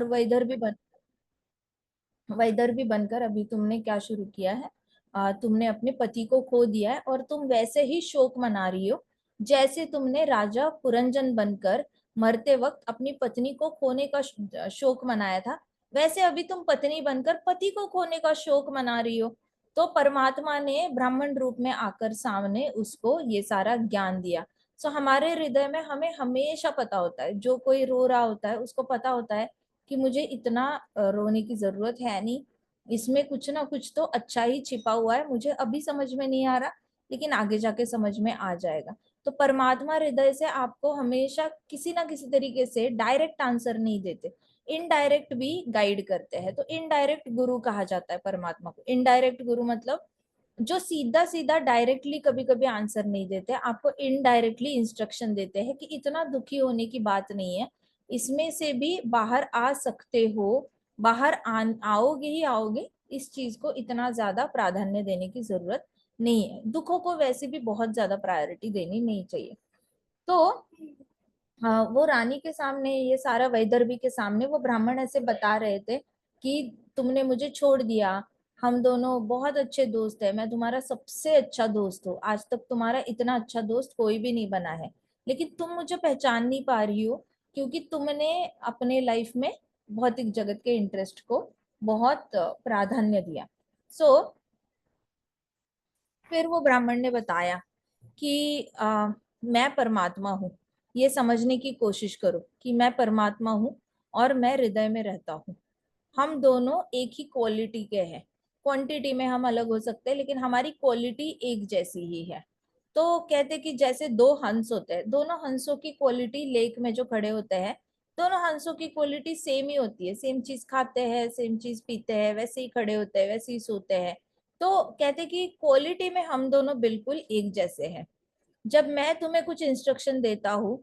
Weather भी बनकर अभी तुमने क्या शुरू किया है? तुमने अपने पति को खो दिया है और तुम वैसे ही शोक मना रही हो जैसे तुमने राजा पुरंजन बनकर मरते वक्त अपनी पत्नी को खोने का शोक मनाया था। वैसे अभी तुम पत्नी बनकर पति को खोने का शोक मना रही हो। तो परमात्मा ने ब्राह्मण रूप में आकर सामने उसको ये सारा ज्ञान दिया। सो हमारे हृदय में हमें हमेशा पता होता है, जो कोई रो रहा होता है उसको पता होता है कि मुझे इतना रोने की जरूरत है नहीं, इसमें कुछ ना कुछ तो अच्छा ही छिपा हुआ है, मुझे अभी समझ में नहीं आ रहा लेकिन आगे जाके समझ में आ जाएगा। तो परमात्मा हृदय से आपको हमेशा किसी ना किसी तरीके से डायरेक्ट आंसर नहीं देते, इनडायरेक्ट भी गाइड करते हैं। तो इनडायरेक्ट गुरु कहा जाता है परमात्मा को। इनडायरेक्ट गुरु मतलब जो सीधा सीधा डायरेक्टली कभी कभी आंसर नहीं देते, आपको इनडायरेक्टली इंस्ट्रक्शन देते हैं कि इतना दुखी होने की बात नहीं है, इसमें से भी बाहर आ सकते हो, बाहर आओगे ही आओगे, इस चीज को इतना ज्यादा प्राधान्य देने की जरूरत नहीं है, दुखों को वैसे भी बहुत ज्यादा प्रायोरिटी देनी नहीं चाहिए। तो वो रानी के सामने ये सारा, वैदर्भी के सामने वो ब्राह्मण ऐसे बता रहे थे कि तुमने मुझे छोड़ दिया, हम दोनों बहुत अच्छे दोस्त है, मैं तुम्हारा सबसे अच्छा दोस्त हूँ, आज तक तुम्हारा इतना अच्छा दोस्त कोई भी नहीं बना है, लेकिन तुम मुझे पहचान नहीं पा रही हो क्योंकि तुमने अपने लाइफ में भौतिक जगत के इंटरेस्ट को बहुत प्राधान्य दिया। सो फिर वो ब्राह्मण ने बताया कि मैं परमात्मा हूँ, ये समझने की कोशिश करो कि मैं परमात्मा हूँ और मैं हृदय में रहता हूँ। हम दोनों एक ही क्वालिटी के हैं, क्वांटिटी में हम अलग हो सकते हैं लेकिन हमारी क्वालिटी एक जैसी ही है। तो कहते कि जैसे दो हंस होते हैं, दोनों हंसों की क्वालिटी लेक में जो खड़े होते हैं, दोनों हंसों की क्वालिटी सेम ही होती है, सेम चीज खाते हैं, सेम चीज पीते हैं, वैसे ही खड़े होते हैं, वैसे ही सोते हैं। तो कहते कि क्वालिटी में हम दोनों बिल्कुल एक जैसे हैं। जब मैं तुम्हें कुछ इंस्ट्रक्शन देता हूँ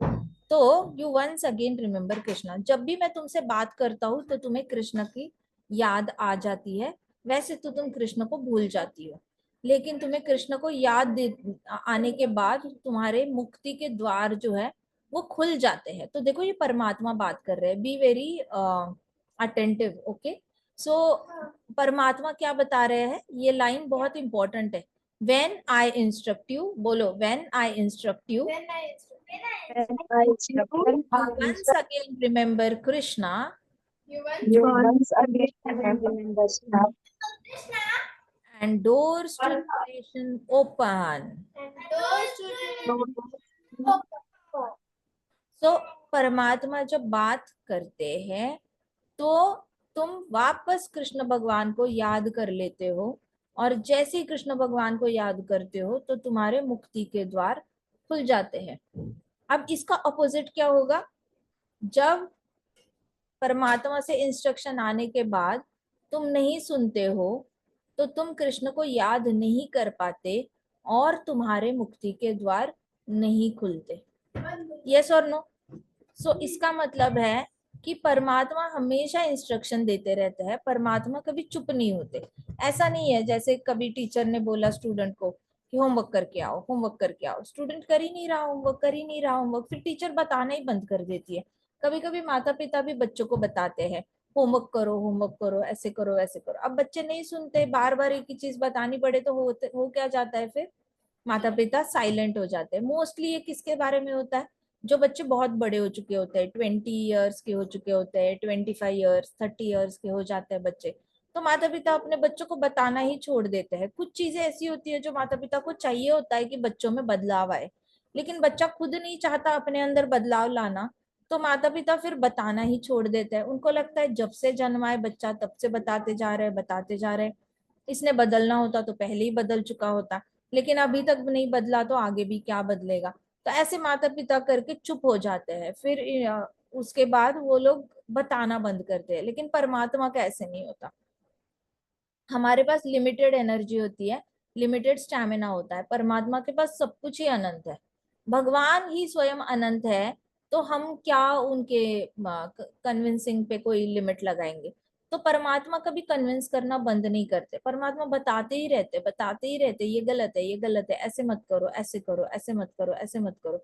तो you once again remember Krishna, जब भी मैं तुमसे बात करता हूँ तो तुम्हें कृष्ण की याद आ जाती है। वैसे तो तुम कृष्ण को भूल जाती हो, लेकिन तुम्हें कृष्ण को याद आने के बाद तुम्हारे मुक्ति के द्वार जो है वो खुल जाते हैं। तो देखो ये परमात्मा बात कर रहे हैं, बी वेरी अटेंटिव, ओके। सो परमात्मा क्या बता रहे हैं, ये लाइन बहुत इंपॉर्टेंट है। When I instruct you, बोलो, when I instruct you, And I instructed you once again remember Krishna you once again remember Krishna and doors to liberation open. So परमात्मा जब बात करते हैं तो तुम वापस कृष्ण भगवान को याद कर लेते हो, और जैसे ही कृष्ण भगवान को याद करते हो तो तुम्हारे मुक्ति के द्वार खुल जाते हैं। अब इसका अपोजिट क्या होगा? जब परमात्मा से इंस्ट्रक्शन आने के बाद तुम नहीं सुनते हो तो तुम कृष्ण को याद नहीं कर पाते और तुम्हारे मुक्ति के द्वार नहीं खुलते। यस और नो? सो इसका मतलब है कि परमात्मा हमेशा इंस्ट्रक्शन देते रहते हैं, परमात्मा कभी चुप नहीं होते। ऐसा नहीं है जैसे कभी टीचर ने बोला स्टूडेंट को कि होमवर्क करके आओ, होमवर्क करके आओ, स्टूडेंट कर ही नहीं रहा होमवर्क, कर ही नहीं रहा होमवर्क, फिर टीचर बताना ही बंद कर देती है। कभी कभी माता पिता भी बच्चों को बताते हैं होमवर्क करो, होमवर्क करो, ऐसे करो, ऐसे करो। अब बच्चे नहीं सुनते, बार बार एक ही चीज बतानी पड़े तो हो क्या जाता है फिर? माता पिता साइलेंट हो जाते हैं। मोस्टली ये किसके बारे में होता है? जो बच्चे बहुत बड़े हो चुके होते हैं, 20 ईयर्स के हो चुके होते हैं, 25 ईयर्स, 30 ईयर्स के हो जाते हैं बच्चे, तो माता पिता अपने बच्चों को बताना ही छोड़ देते हैं। कुछ चीजें ऐसी होती है जो माता पिता को चाहिए होता है कि बच्चों में बदलाव आए, लेकिन बच्चा खुद नहीं चाहता अपने अंदर बदलाव लाना, तो माता पिता फिर बताना ही छोड़ देते हैं। उनको लगता है जब से जन्मा है बच्चा तब से बताते जा रहे हैं, बताते जा रहे हैं, इसने बदलना होता तो पहले ही बदल चुका होता, लेकिन अभी तक नहीं बदला तो आगे भी क्या बदलेगा। तो ऐसे माता पिता करके चुप हो जाते हैं, फिर उसके बाद वो लोग बताना बंद करते हैं। लेकिन परमात्मा का ऐसे नहीं होता। हमारे पास लिमिटेड एनर्जी होती है, लिमिटेड स्टैमिना होता है, परमात्मा के पास सब कुछ ही अनंत है। भगवान ही स्वयं अनंत है, तो हम क्या उनके कन्विंसिंग पे कोई लिमिट लगाएंगे? तो परमात्मा कभी कन्विंस करना बंद नहीं करते, परमात्मा बताते ही रहते, बताते ही रहते, ये गलत है, ये गलत है, ऐसे मत करो, ऐसे करो, ऐसे मत करो, ऐसे मत करो।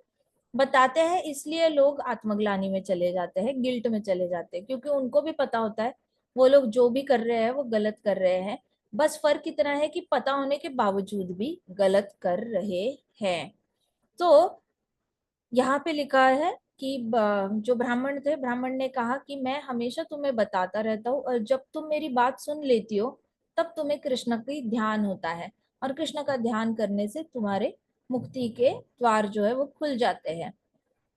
बताते हैं इसलिए लोग आत्मग्लानि में चले जाते हैं, गिल्ट में चले जाते हैं, क्योंकि उनको भी पता होता है वो लोग जो भी कर रहे हैं वो गलत कर रहे हैं। बस फर्क इतना है कि पता होने के बावजूद भी गलत कर रहे हैं। तो यहाँ पे लिखा है कि जो ब्राह्मण थे, ब्राह्मण ने कहा कि मैं हमेशा तुम्हें बताता रहता हूँ और जब तुम मेरी बात सुन लेती हो तब तुम्हें कृष्ण की ध्यान होता है, और कृष्ण का ध्यान करने से तुम्हारे मुक्ति के द्वार जो है वो खुल जाते हैं।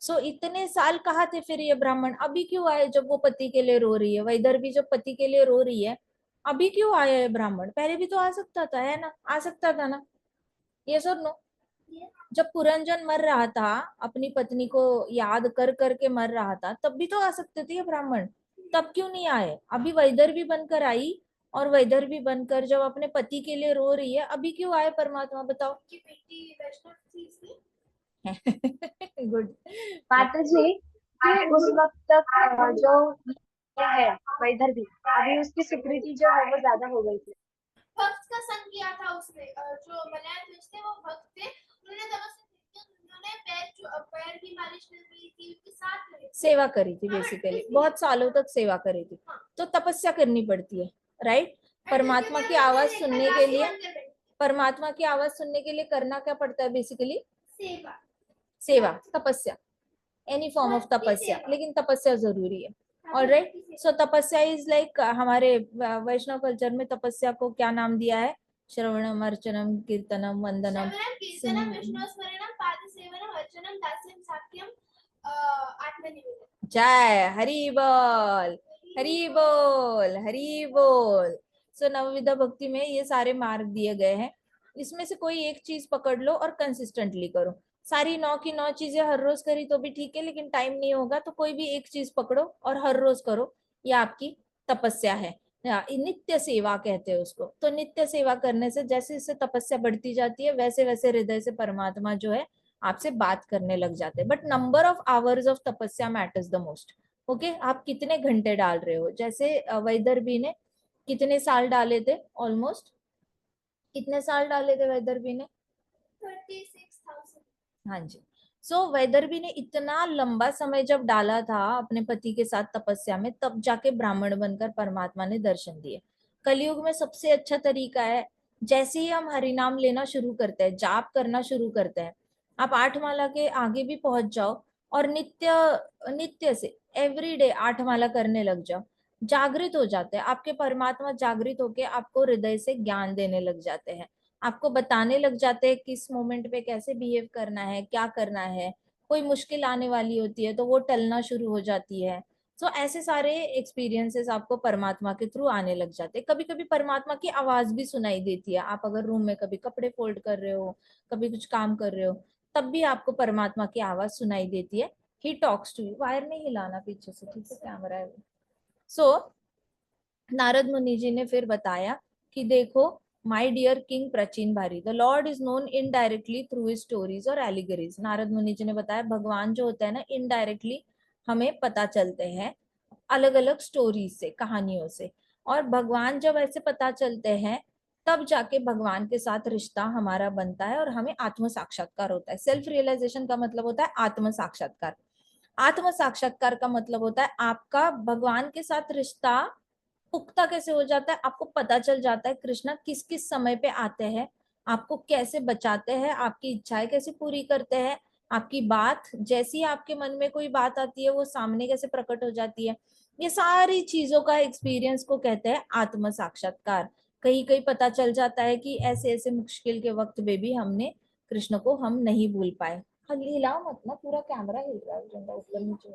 सो इतने साल कहाँ थे फिर ये ब्राह्मण? अभी क्यों आए जब वो पति के लिए रो रही है? वैदर भी जब पति के लिए रो रही है, अभी क्यों आया है ब्राह्मण? पहले भी तो आ सकता था, है ना? आ सकता था ना? ये सुन नो, जब पुरंजन मर रहा था, अपनी पत्नी को याद कर करके मर रहा था, तब भी तो आ सकते थे ये ब्राह्मण। तब क्यों नहीं आए? अभी वैदर्भी बनकर आई, और वैदर्भी बनकर जब अपने पति के लिए रो रही है, अभी क्यों आए परमात्मा? बताओ। की बेटी वैष्णव थी इसलिए। गुड। माता जी कि उस वक्त तक जो ये है वैधर भी अभी उसकी स्वीकृति जो है वो ज्यादा हो गई थी। भक्त का संग किया था उसने। जो मलयाल थे वो भक्त थे, उन्होंने तपस्या की थी, उन्होंने पैर की मालिश कर रही थी, उनके साथ रहे, सेवा करी थी, बेसिकली बहुत सालों तक सेवा करी थी। तो तपस्या करनी पड़ती है, राइट? परमात्मा की आवाज सुनने के लिए, परमात्मा की आवाज सुनने के लिए करना क्या पड़ता है? बेसिकली सेवा। सेवा, तपस्या, एनी फॉर्म ऑफ तपस्या, लेकिन तपस्या जरूरी है। ऑलराइट, सो तपस्या इज लाइक, हमारे वैष्णव कल्चर में तपस्या को क्या नाम दिया है? श्रवणम, अर्चनम, कीर्तनम, वंदनम, कीर्तनम, विष्णु स्मरणम, पाद सेवनम, अर्चनम, दास्यम, साक्यम, आत्मनिवेदन। जय हरि बोल, हरि बोल, हरि बोल। सो नवविधा भक्ति में ये सारे मार्ग दिए गए हैं, इसमें से कोई एक चीज पकड़ लो और कंसिस्टेंटली करो। सारी 9 की 9 चीजें हर रोज करी तो भी ठीक है, लेकिन टाइम नहीं होगा तो कोई भी एक चीज पकड़ो और हर रोज करो। ये आपकी तपस्या है, नित्य सेवा कहते हैं उसको। तो नित्य सेवा करने से जैसे जैसे तपस्या बढ़ती जाती है, वैसे वैसे हृदय से परमात्मा जो है आपसे बात करने लग जाते हैं। But number of hours of तपस्या मैटर्स द मोस्ट। ओके, आप कितने घंटे डाल रहे हो? जैसे वैदर्भी ने कितने साल डाले थे? ऑलमोस्ट कितने साल डाले थे वैदर्भी ने? 36,000। हाँ जी। सो वैदर्भी ने इतना लंबा समय जब डाला था अपने पति के साथ तपस्या में, तब जाके ब्राह्मण बनकर परमात्मा ने दर्शन दिए। कलयुग में सबसे अच्छा तरीका है, जैसे ही हम हरिनाम लेना शुरू करते हैं, जाप करना शुरू करते हैं, आप 8 माला के आगे भी पहुंच जाओ और नित्य नित्य से एवरी डे 8 माला करने लग जाओ। जागृत हो जाते हैं आपके परमात्मा, जागृत होके आपको हृदय से ज्ञान देने लग जाते हैं, आपको बताने लग जाते हैं किस मोमेंट पे कैसे बिहेव करना है, क्या करना है। कोई मुश्किल आने वाली होती है तो वो टलना शुरू हो जाती है। सो ऐसे सारे एक्सपीरियंसेस आपको परमात्मा के थ्रू आने लग जाते हैं। कभी कभी परमात्मा की आवाज भी सुनाई देती है। आप अगर रूम में कभी कपड़े फोल्ड कर रहे हो, कभी कुछ काम कर रहे हो, तब भी आपको परमात्मा की आवाज सुनाई देती है। He talks to you. Wire नहीं हिलाना पीछे से, ठीक है? कैमरा है। सो नारद मुनि जी ने फिर बताया कि देखो, माई डियर किंग प्राचीन भारी, the Lord is known indirectly through his stories और एलिगरीज। नारद मुनि जी ने बताया भगवान जो होता है ना, इनडायरेक्टली हमें पता चलते हैं अलग अलग स्टोरीज से, कहानियों से। और भगवान जब ऐसे पता चलते हैं, तब जाके भगवान के साथ रिश्ता हमारा बनता है और हमें आत्म साक्षात्कार होता है। सेल्फ रियलाइजेशन का मतलब होता है आत्म साक्षात्कार। आत्म साक्षात्कार का मतलब होता है आपका भगवान के साथ रिश्ता पुख्ता कैसे हो जाता है, आपको पता चल जाता है कृष्णा किस किस समय पे आते हैं, आपको कैसे बचाते हैं, आपकी इच्छाएं कैसे पूरी करते हैं, आपकी बात जैसी आपके मन में कोई बात आती है वो सामने कैसे प्रकट हो जाती है। ये सारी चीजों का एक्सपीरियंस को कहते हैं आत्म साक्षात्कार। कहीं कहीं पता चल जाता है कि ऐसे ऐसे मुश्किल के वक्त में भी हमने कृष्ण को हम नहीं भूल पाए। हिलाओ मत ना, पूरा कैमरा हिल रहा है, झंडा ऊपर नीचे।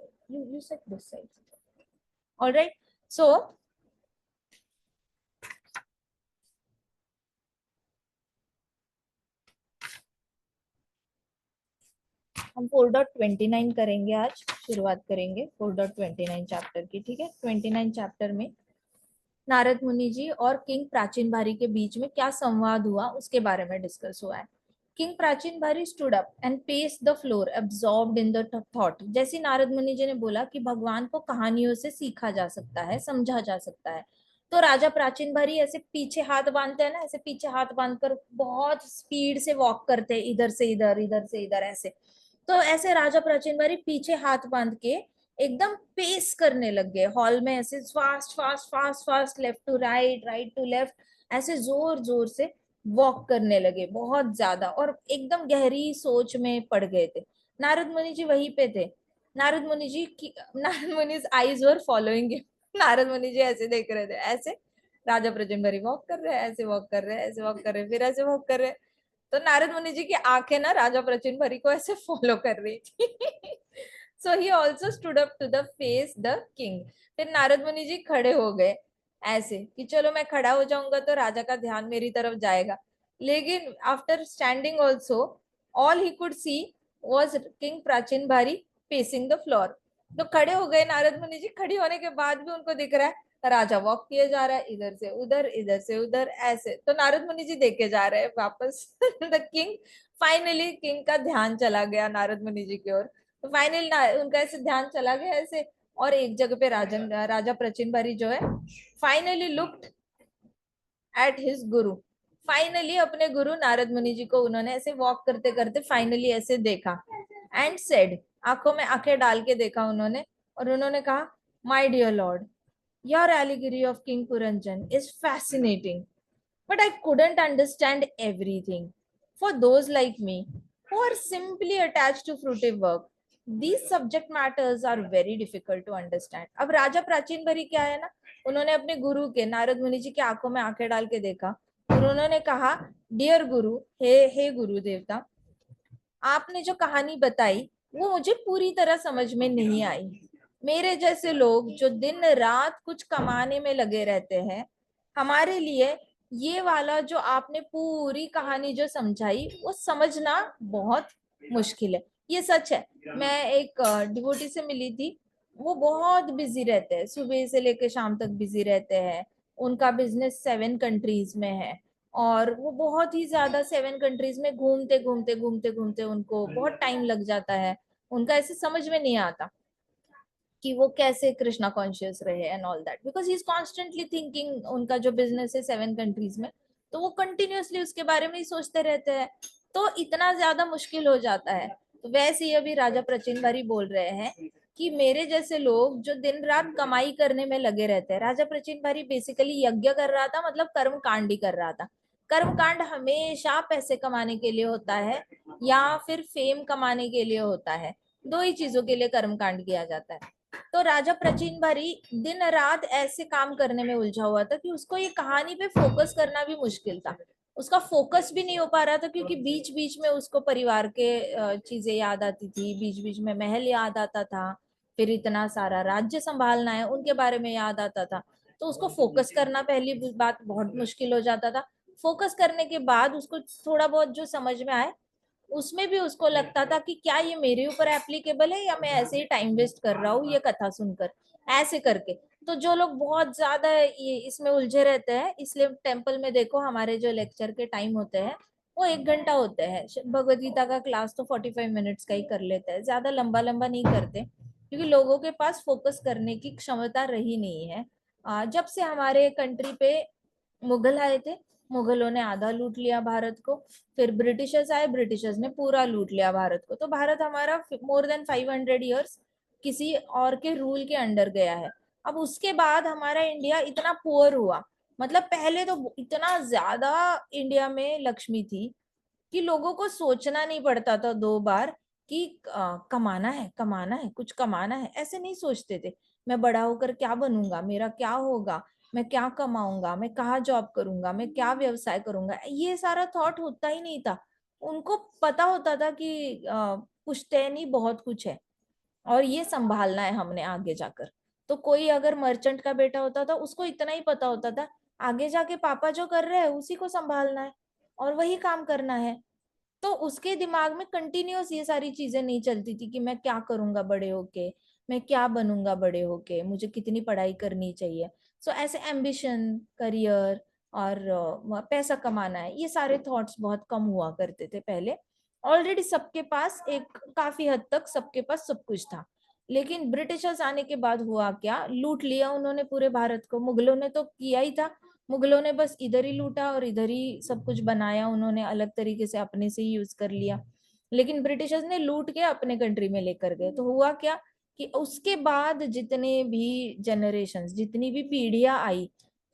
You set this side. Alright, so हम 4.29 करेंगे आज, शुरुआत करेंगे 4.29 चैप्टर की, ठीक है? 29 चैप्टर में नारद मुनि जी और किंग प्राचीन भारी के बीच में क्या संवाद हुआ उसके बारे में डिस्कस हुआ है। किंग प्राचीन भारी stood up and paced the floor absorbed in the thought. जैसे नारद मुनि जी ने बोला कि भगवान को कहानियों से सीखा जा सकता है, समझा जा सकता है, तो राजा प्राचीन भारी ऐसे पीछे हाथ बांधते हैं ना, ऐसे पीछे हाथ बांधकर बहुत स्पीड से वॉक करते हैं, इधर से इधर, इधर से इधर, ऐसे तो ऐसे राजा प्राचीन बारी पीछे हाथ बांध के एकदम पेस करने लग गए हॉल में, ऐसे fast fast fast fast, left to right, right to left, ऐसे जोर जोर से वॉक करने लगे बहुत ज्यादा, और एकदम गहरी सोच में पड़ गए थे। नारद मुनि जी वहीं पे थे। नारद मुनि जी की नारद मुनि आईज वर फॉलोइंग, नारद मुनि जी ऐसे देख रहे थे, ऐसे राजा प्रचंड वॉक कर रहे हैं, ऐसे वॉक कर रहे हैं, ऐसे वॉक कर रहे हैं, फिर ऐसे वॉक कर रहे हैं। तो नारद मुनि जी की आंखें ना राजा प्रचिन भरी को ऐसे फॉलो कर रही थी। So he also stood up to the face the king. फिर नारद मुनि जी खड़े हो गए ऐसे कि चलो मैं खड़ा हो जाऊंगा तो राजा का ध्यान मेरी तरफ जाएगा। लेकिन after standing also all he could see was king प्राचीन भारी पेसिंग द फ्लोर। तो खड़े हो गए नारद मुनि जी, खड़ी होने के बाद भी उनको दिख रहा है राजा वॉक किए जा रहा है, इधर से उधर, इधर से उधर, ऐसे। तो नारद मुनि जी देखे जा रहे हैं वापस। द किंग, फाइनली किंग का ध्यान चला गया नारद मुनि जी की ओर। तो फाइनली उनका ऐसे ध्यान चला गया ऐसे, और एक जगह पे राजा प्रचिन बारी जो है finally looked at his Guru. Finally अपने गुरु नारद मुनि जी को उन्होंने ऐसे वॉक करते करते फाइनली ऐसे देखा एंड सेड, आंखों में आंखें डाल के देखा उन्होंने, और उन्होंने कहा, my dear lord, your allegory of King Puranjan is fascinating, but I couldn't understand everything. For those like me who are simply attached to fruitive work, these subject matters are very difficult to understand. अब राजा प्राचीन भरी क्या है ना, उन्होंने अपने गुरु के नारद मुनि जी की आंखों में आंखें डाल के देखा और उन्होंने कहा, डियर गुरु, हे गुरु देवता, आपने जो कहानी बताई वो मुझे पूरी तरह समझ में नहीं आई। मेरे जैसे लोग जो दिन रात कुछ कमाने में लगे रहते हैं, हमारे लिए ये वाला जो आपने पूरी कहानी जो समझाई वो समझना बहुत मुश्किल है। ये सच है। मैं एक डिवोटी से मिली थी, वो बहुत बिजी रहते हैं, सुबह से लेकर शाम तक बिजी रहते हैं। उनका बिजनेस 7 कंट्रीज में है, और वो बहुत ही ज्यादा 7 कंट्रीज में घूमते घूमते घूमते घूमते उनको बहुत टाइम लग जाता है। उनका ऐसे समझ में नहीं आता कि वो कैसे कृष्णा कॉन्शियस रहे and all that, because he is constantly thinking. उनका जो बिजनेस है 7 कंट्रीज में, तो वो कंटिन्यूअसली उसके बारे में ही सोचते रहते हैं, तो इतना ज्यादा मुश्किल हो जाता है। तो वैसे ही अभी राजा प्रचिन बारी बोल रहे हैं कि मेरे जैसे लोग जो दिन रात कमाई करने में लगे रहते हैं, राजा प्रचिन बारी बेसिकली यज्ञ कर रहा था, मतलब कर्म कांड ही कर रहा था। कर्म कांड हमेशा पैसे कमाने के लिए होता है या फिर फेम कमाने के लिए होता है, दो ही चीजों के लिए कर्म कांड किया जाता है। तो राजा प्राचीन बारी दिन रात ऐसे काम करने में उलझा हुआ था कि उसको ये कहानी पे फोकस करना भी मुश्किल था। उसका फोकस भी नहीं हो पा रहा था क्योंकि बीच बीच में उसको परिवार के चीजें याद आती थी, बीच बीच में महल याद आता था, फिर इतना सारा राज्य संभालना है उनके बारे में याद आता था। तो उसको फोकस करना पहली बात बहुत मुश्किल हो जाता था। फोकस करने के बाद उसको थोड़ा बहुत जो समझ में आए, उसमें भी उसको लगता था कि क्या ये मेरे ऊपर एप्लीकेबल है या मैं ऐसे ही टाइम वेस्ट कर रहा हूँ ये कथा सुनकर, ऐसे करके। तो जो लोग बहुत ज्यादा ये इसमें उलझे रहते हैं, इसलिए टेम्पल में देखो हमारे जो लेक्चर के टाइम होते हैं वो 1 घंटा होते हैं। भगवद गीता का क्लास तो 45 मिनट्स का ही कर लेते हैं, ज्यादा लंबा लंबा नहीं करते, क्योंकि लोगों के पास फोकस करने की क्षमता रही नहीं है। जब से हमारे कंट्री पे मुगल आए थे, मुगलों ने आधा लूट लिया भारत को, फिर ब्रिटिशर्स आए, ब्रिटिशर्स ने पूरा लूट लिया भारत को। तो भारत हमारा मोर देन 500 ईयर्स किसी और के रूल के अंडर गया है। अब उसके बाद हमारा इंडिया इतना पुअर हुआ, मतलब पहले तो इतना ज्यादा इंडिया में लक्ष्मी थी कि लोगों को सोचना नहीं पड़ता था 2 बार कि कमाना है, कमाना है, कुछ कमाना है, ऐसे नहीं सोचते थे। मैं बड़ा होकर क्या बनूंगा, मेरा क्या होगा, मैं क्या कमाऊंगा, मैं कहाँ जॉब करूंगा, मैं क्या व्यवसाय करूंगा, ये सारा थॉट होता ही नहीं था। उनको पता होता था कि पुश्तैनी बहुत कुछ है और ये संभालना है हमने आगे जाकर। तो कोई अगर मर्चेंट का बेटा होता था उसको इतना ही पता होता था, आगे जाके पापा जो कर रहे हैं उसी को संभालना है और वही काम करना है। तो उसके दिमाग में कंटिन्यूअस ये सारी चीजें नहीं चलती थी कि मैं क्या करूंगा बड़े होके, मैं क्या बनूंगा बड़े होके, मुझे कितनी पढ़ाई करनी चाहिए। सो ऐसे एम्बिशन, करियर और पैसा कमाना है, ये सारे थॉट्स बहुत कम हुआ करते थे पहले। ऑलरेडी सबके पास एक काफी हद तक सबके पास सब कुछ था। लेकिन ब्रिटिशर्स आने के बाद हुआ क्या, लूट लिया उन्होंने पूरे भारत को। मुगलों ने तो किया ही था, मुगलों ने बस इधर ही लूटा और इधर ही सब कुछ बनाया, उन्होंने अलग तरीके से अपने से ही यूज कर लिया। लेकिन ब्रिटिशर्स ने लूट के अपने कंट्री में लेकर गए। तो हुआ क्या कि उसके बाद जितने भी जनरेशंस, जितनी भी पीढ़ियां आई,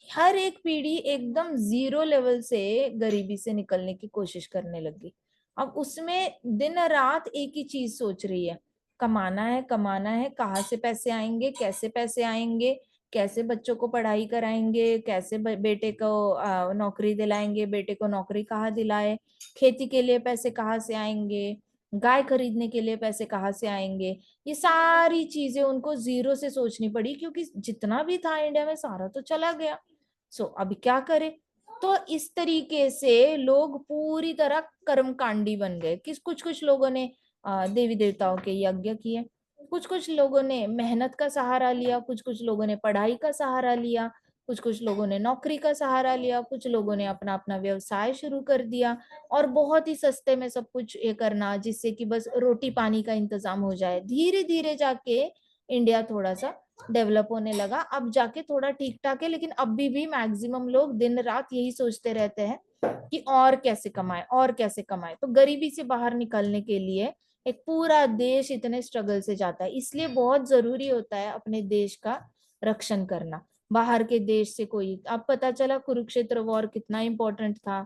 हर एक पीढ़ी एकदम जीरो लेवल से गरीबी से निकलने की कोशिश करने लगी। अब उसमें दिन रात एक ही चीज सोच रही है, कमाना है, कमाना है, कहाँ से पैसे आएंगे, कैसे पैसे आएंगे, कैसे बच्चों को पढ़ाई कराएंगे, कैसे बेटे को नौकरी दिलाएंगे, बेटे को नौकरी कहाँ दिलाए, खेती के लिए पैसे कहाँ से आएंगे, गाय खरीदने के लिए पैसे कहाँ से आएंगे। ये सारी चीजें उनको जीरो से सोचनी पड़ी, क्योंकि जितना भी था इंडिया में सारा तो चला गया। सो अभी क्या करे। तो इस तरीके से लोग पूरी तरह कर्मकांडी बन गए। किस कुछ कुछ लोगों ने देवी देवताओं के यज्ञ किए, कुछ कुछ लोगों ने मेहनत का सहारा लिया, कुछ कुछ लोगों ने पढ़ाई का सहारा लिया, कुछ कुछ लोगों ने नौकरी का सहारा लिया, कुछ लोगों ने अपना अपना व्यवसाय शुरू कर दिया, और बहुत ही सस्ते में सब कुछ ये करना जिससे कि बस रोटी पानी का इंतजाम हो जाए। धीरे धीरे जाके इंडिया थोड़ा सा डेवलप होने लगा, अब जाके थोड़ा ठीक ठाक है, लेकिन अभी भी मैक्सिमम लोग दिन रात यही सोचते रहते हैं कि और कैसे कमाए, और कैसे कमाए। तो गरीबी से बाहर निकलने के लिए एक पूरा देश इतने स्ट्रगल से जाता है। इसलिए बहुत जरूरी होता है अपने देश का रक्षण करना। बाहर के देश से कोई, अब पता चला कुरुक्षेत्र वॉर कितना इंपॉर्टेंट था,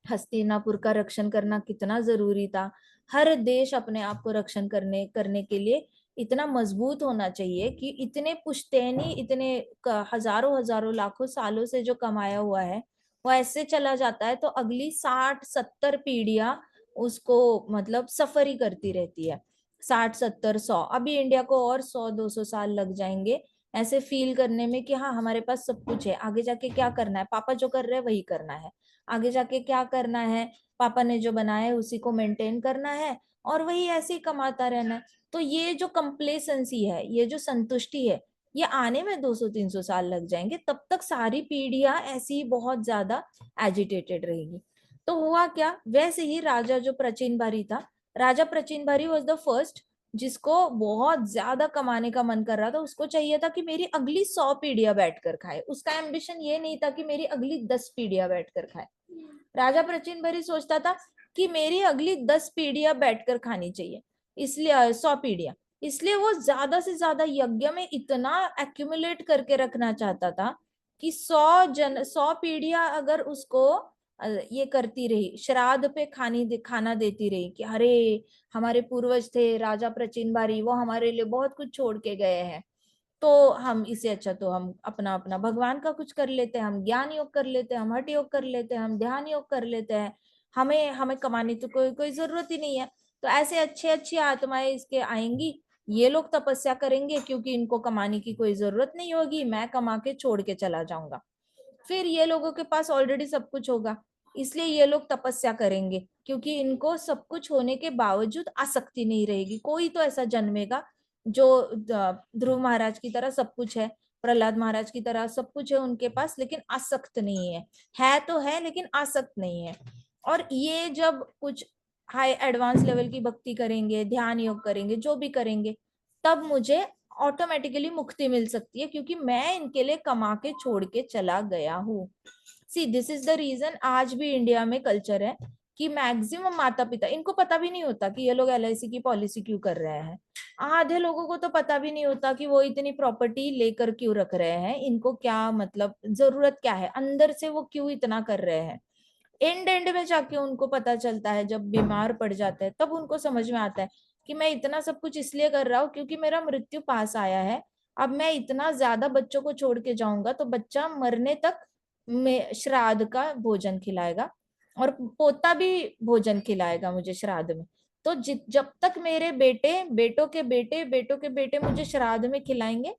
हस्तिनापुर का रक्षण करना कितना जरूरी था। हर देश अपने आप को रक्षण करने करने के लिए इतना मजबूत होना चाहिए कि इतने पुश्तैनी, इतने हजारों हजारों लाखों सालों से जो कमाया हुआ है वो ऐसे चला जाता है, तो अगली 60-70 पीढ़ियां उसको मतलब सफर ही करती रहती है। 60-70-100, अभी इंडिया को और 100-200 साल लग जाएंगे ऐसे फील करने में कि हाँ हमारे पास सब कुछ है, आगे जाके क्या करना है, पापा जो कर रहे हैं वही करना है, आगे जाके क्या करना है, पापा ने जो बनाया है उसी को मेंटेन करना है, और वही ऐसे ही कमाता रहना है। तो ये जो कंप्लेसेंसी है, ये जो संतुष्टि है, ये आने में 200-300 साल लग जाएंगे। तब तक सारी पीढ़ियां ऐसी ही बहुत ज्यादा एजिटेटेड रहेगी। तो हुआ क्या, वैसे ही राजा जो प्रचिन बारी था, राजा प्रचिन बारी वॉज द फर्स्ट जिसको बहुत ज्यादा कमाने का मन कर रहा था। उसको चाहिए था कि मेरी अगली 100 पीढ़ियां बैठकर खाए। उसका एम्बिशन ये नहीं था कि मेरी अगली 10 पीढ़ियां बैठकर खाए। राजा प्रचिन बरी सोचता था कि मेरी अगली 10 पीढ़ियां बैठकर खानी चाहिए, इसलिए 100 पीढ़ियां, इसलिए वो ज्यादा से ज्यादा यज्ञ में इतना एक्यूमुलेट करके रखना चाहता था कि 100 पीढ़ियां अगर उसको ये करती रही, श्राद्ध पे खाना देती रही कि अरे हमारे पूर्वज थे राजा प्रचिन बारी, वो हमारे लिए बहुत कुछ छोड़ के गए हैं, तो हम इसे अच्छा तो हम अपना अपना भगवान का कुछ कर लेते हैं, हम ज्ञान योग कर लेते हैं, हम हठ योग कर लेते हैं, हम ध्यान योग कर लेते हैं, हमें हमें कमाने तो कोई कोई जरूरत ही नहीं है। तो ऐसे अच्छे अच्छी आत्माएं इसके आएंगी, ये लोग तपस्या करेंगे क्योंकि इनको कमाने की कोई जरूरत नहीं होगी, मैं कमा के छोड़ के चला जाऊंगा। फिर ये लोगों के पास ऑलरेडी सब कुछ होगा, इसलिए ये लोग तपस्या करेंगे क्योंकि इनको सब कुछ होने के बावजूद आसक्ति नहीं रहेगी। कोई तो ऐसा जन्मेगा जो ध्रुव महाराज की तरह सब कुछ है, प्रहलाद महाराज की तरह सब कुछ है उनके पास, लेकिन आसक्त नहीं है तो है लेकिन आसक्त नहीं है। और ये जब कुछ हाई एडवांस लेवल की भक्ति करेंगे, ध्यान योग करेंगे, जो भी करेंगे, तब मुझे ऑटोमेटिकली मुक्ति मिल सकती है क्योंकि मैं इनके लिए कमा के छोड़ के चला गया हूँ। See this is the reason आज भी इंडिया में कल्चर है कि मैक्सिमम माता पिता, इनको पता भी नहीं होता कि ये लोग LIC की पॉलिसी क्यों कर रहे हैं। आधे लोगों को तो पता भी नहीं होता कि वो इतनी प्रॉपर्टी लेकर क्यों रख रहे हैं, इनको क्या मतलब जरूरत क्या है, अंदर से वो क्यों इतना कर रहे हैं। एंड एंड में जाके उनको पता चलता है, जब बीमार पड़ जाते हैं तब उनको समझ में आता है कि मैं इतना सब कुछ इसलिए कर रहा हूँ क्योंकि मेरा मृत्यु पास आया है। अब मैं इतना ज्यादा बच्चों को छोड़ के जाऊंगा तो बच्चा मरने तक में श्राद्ध का भोजन खिलाएगा और पोता भी भोजन खिलाएगा मुझे श्राद्ध में। तो जब तक मेरे बेटे, बेटों के बेटे, बेटों के बेटे मुझे श्राद्ध में खिलाएंगे,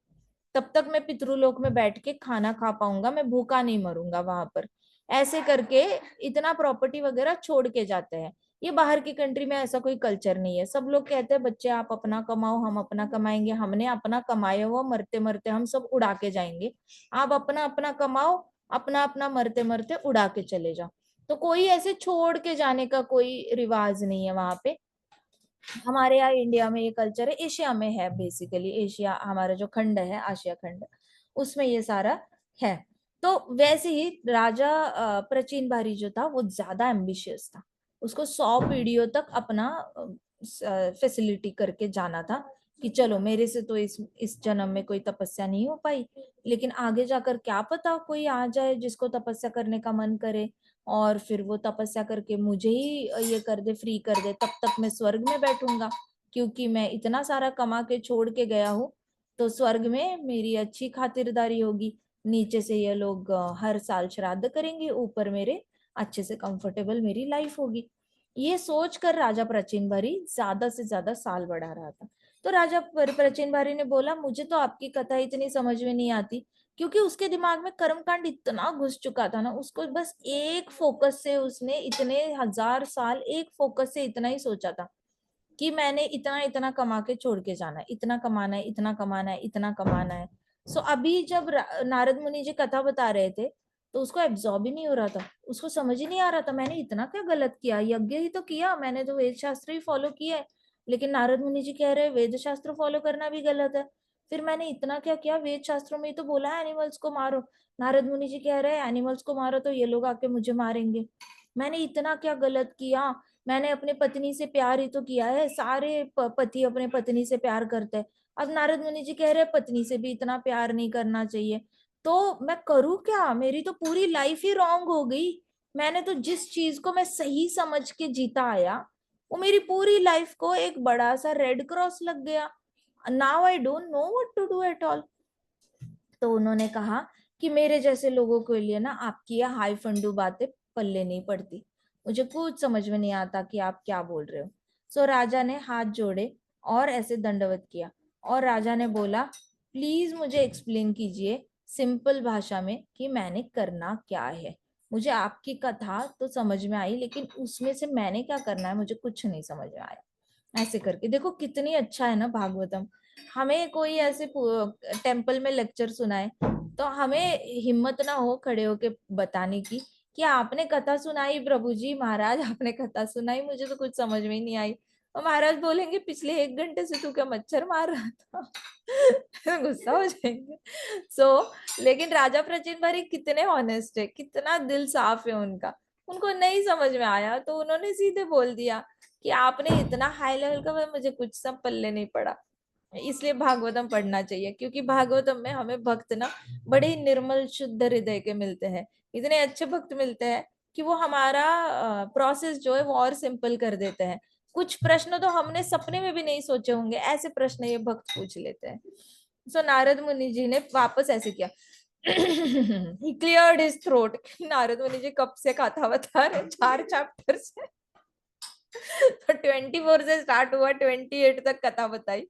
तब तक मैं पितृलोक में बैठ के खाना खा पाऊंगा, मैं भूखा नहीं मरूंगा वहां पर। ऐसे करके इतना प्रॉपर्टी वगैरह छोड़ के जाते हैं। ये बाहर की कंट्री में ऐसा कोई कल्चर नहीं है। सब लोग कहते हैं बच्चे आप अपना कमाओ, हम अपना कमाएंगे, हमने अपना कमाया हुआ मरते मरते हम सब उड़ा के जाएंगे, आप अपना अपना कमाओ, अपना अपना मरते मरते उड़ा के चले जाओ। तो कोई ऐसे छोड़ के जाने का कोई रिवाज नहीं है वहां पे। हमारे यहाँ इंडिया में ये कल्चर है, एशिया में है बेसिकली, एशिया हमारा जो खंड है, आशिया खंड, उसमें ये सारा है। तो वैसे ही राजा प्रचीन बारी जो था वो ज्यादा एम्बिशियस था, उसको 100 पीढ़ियों तक अपना फैसिलिटी करके जाना था कि चलो मेरे से तो इस जन्म में कोई तपस्या नहीं हो पाई, लेकिन आगे जाकर क्या पता कोई आ जाए जिसको तपस्या करने का मन करे और फिर वो तपस्या करके मुझे ही ये कर दे, फ्री कर दे, तब तक मैं स्वर्ग में बैठूंगा, क्योंकि मैं इतना सारा कमा के छोड़ के गया हूँ। तो स्वर्ग में मेरी अच्छी खातिरदारी होगी, नीचे से ये लोग हर साल श्राद्ध करेंगे, ऊपर मेरे अच्छे से कंफर्टेबल मेरी लाइफ होगी। ये सोचकर राजा प्राचीन बारी ज्यादा से ज्यादा साल बढ़ा रहा था। तो राजा प्राचीन बारी ने बोला, मुझे तो आपकी कथा इतनी समझ में नहीं आती, क्योंकि उसके दिमाग में कर्मकांड इतना घुस चुका था ना, उसको बस एक फोकस से, उसने इतने 1000 साल एक फोकस से इतना ही सोचा था कि मैंने इतना इतना कमा के छोड़ के जाना है, इतना कमाना है, इतना कमाना है, इतना कमाना है। सो अभी जब नारद मुनि जी कथा बता रहे थे तो उसको एब्जॉर्ब ही नहीं हो रहा था, उसको समझ ही नहीं आ रहा था मैंने इतना क्या गलत किया, यज्ञ ही तो किया, मैंने तो वेद शास्त्र ही फॉलो किया है। लेकिन नारद मुनि जी कह रहे हैं वेद शास्त्र फॉलो करना भी गलत है। फिर मैंने इतना क्या किया, वेद शास्त्रों में ही तो बोला है एनिमल्स को मारो। नारद मुनि जी कह रहे हैं एनिमल्स को मारो तो ये लोग आके मुझे मारेंगे। मैंने इतना क्या गलत किया, मैंने अपने पत्नी से प्यार ही तो किया है, सारे पति अपने पत्नी से प्यार करते हैं। अब नारद मुनि जी कह रहे हैं पत्नी से भी इतना प्यार नहीं करना चाहिए, तो मैं करूँ क्या, मेरी तो पूरी लाइफ ही रॉन्ग हो गई। मैंने तो जिस चीज को मैं सही समझ के जीता आया, वो मेरी पूरी लाइफ को एक बड़ा सा रेड क्रॉस लग गया। Now I don't know what to do at all. तो उन्होंने कहा कि मेरे जैसे लोगों के लिए ना आपकी ये हाई फंडू बातें पल्ले नहीं पड़ती, मुझे कुछ समझ में नहीं आता कि आप क्या बोल रहे हो। सो राजा ने हाथ जोड़े और ऐसे दंडवत किया, और राजा ने बोला प्लीज मुझे एक्सप्लेन कीजिए सिंपल भाषा में कि मैंने करना क्या है। मुझे आपकी कथा तो समझ में आई, लेकिन उसमें से मैंने क्या करना है मुझे कुछ नहीं समझ में आया। ऐसे करके देखो कितनी अच्छा है ना भागवतम। हमें कोई ऐसे टेम्पल में लेक्चर सुनाए तो हमें हिम्मत ना हो खड़े होके बताने की कि आपने कथा सुनाई प्रभु जी, महाराज आपने कथा सुनाई, मुझे तो कुछ समझ में ही नहीं आई। और महाराज बोलेंगे पिछले 1 घंटे से तू क्या मच्छर मार रहा था गुस्सा हो जाएंगे। लेकिन राजा प्रचीन भारी कितने ऑनेस्ट है, कितना दिल साफ है उनका। उनको नहीं समझ में आया तो उन्होंने सीधे बोल दिया कि आपने इतना हाई लेवल का, मुझे कुछ सब पल्ले नहीं पड़ा। इसलिए भागवतम पढ़ना चाहिए, क्योंकि भागवतम में हमें भक्त ना बड़े ही निर्मल शुद्ध हृदय के मिलते हैं, इतने अच्छे भक्त मिलते हैं कि वो हमारा प्रोसेस जो है वो और सिंपल कर देते हैं। कुछ प्रश्न तो हमने सपने में भी नहीं सोचे होंगे, ऐसे प्रश्न ये भक्त पूछ लेते हैं। सो नारद मुनि जी ने वापस ऐसे किया ही cleared his throat. Narad Muni जी कब से कथा बता रहे, 4 चैप्टर से तो 24 से स्टार्ट हुआ, 28 तक कथा बताई।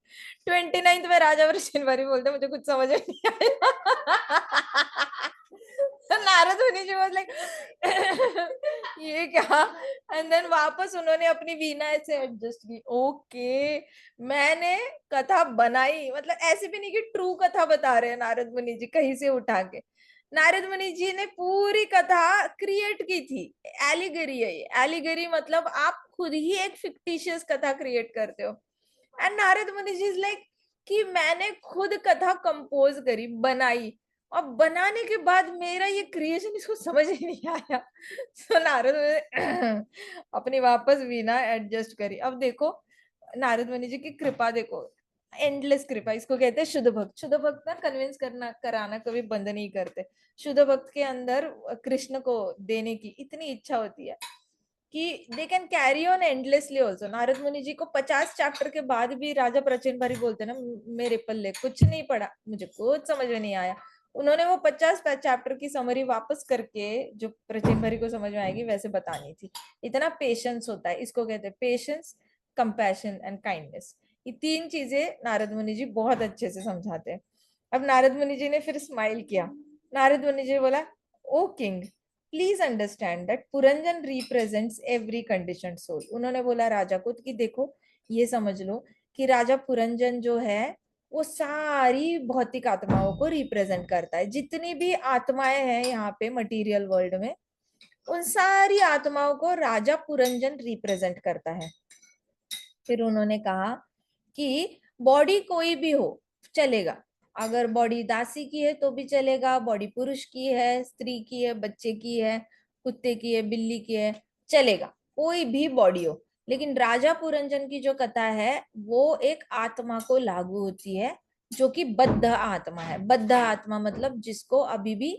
29 में राजा वृषणवारी बोलते मुझे कुछ समझ में नहीं आया तो नारद मुनि जी वाज लाइक ये क्या। एंड देन वापस उन्होंने अपनी वीणा ऐसे एडजस्ट की, ओके मैंने कथा बनाई, मतलब ऐसे भी नहीं कि ट्रू कथा बता रहे हैं नारद मुनि जी कहीं से उठा के। नारद मुनि जी ने पूरी कथा क्रिएट की थी। एलिगरी है ये, एलिगरी मतलब आप खुद ही एक फिक्टिशियस कथा क्रिएट करते हो। And Narad Muni ji is like कि मैंने खुद कथा कंपोज करी, बनाई, और बनाने के बाद मेरा ये क्रिएशन इसको समझ ही नहीं आया। तो नारद मुनि अपनी वापस वीणा एडजस्ट करी। अब देखो नारद मुनि जी की कृपा देखो, एंडलेस कृपा, इसको कहते हैं शुद्ध भक्त। शुद्ध भक्त ना कन्विंस करना कराना कभी बंद नहीं करते। शुद्ध भक्त के अंदर कृष्ण को देने की इतनी इच्छा होती है कि they can carry on endlessly also. Narad Muni जी को 50 चैप्टर के बाद भी राजा प्रचेन भारी बोलते ना मेरे पल्ले कुछ नहीं पड़ा, मुझे कुछ समझ में नहीं आया। उन्होंने वो 50 चैप्टर की समरी वापस करके जो प्रचेन भारी को समझ में आएगी वैसे बतानी थी। इतना पेशेंस होता है, इसको कहते हैं पेशेंस, कंपैशन एंड काइंडनेस। ये 3 चीजें नारद मुनि जी बहुत अच्छे से समझाते हैं। अब नारद मुनि जी ने फिर स्माइल किया। नारद मुनि जी बोला, O king please understand that Puranjan represents every conditioned soul. उन्होंने बोला राजा को कि देखो ये समझ लो कि राजा पुरंजन जो है वो सारी भौतिक आत्माओं को रिप्रेजेंट करता है। जितनी भी आत्माएं हैं यहाँ पे मटेरियल वर्ल्ड में, उन सारी आत्माओं को राजा पुरंजन रिप्रेजेंट करता है। फिर उन्होंने कहा कि बॉडी कोई भी हो चलेगा, अगर बॉडी दासी की है तो भी चलेगा, बॉडी पुरुष की है, स्त्री की है, बच्चे की है, कुत्ते की है, बिल्ली की है, चलेगा, कोई भी बॉडी हो। लेकिन राजा पुरंजन की जो कथा है वो एक आत्मा को लागू होती है, जो कि बद्ध आत्मा है। बद्ध आत्मा मतलब जिसको अभी भी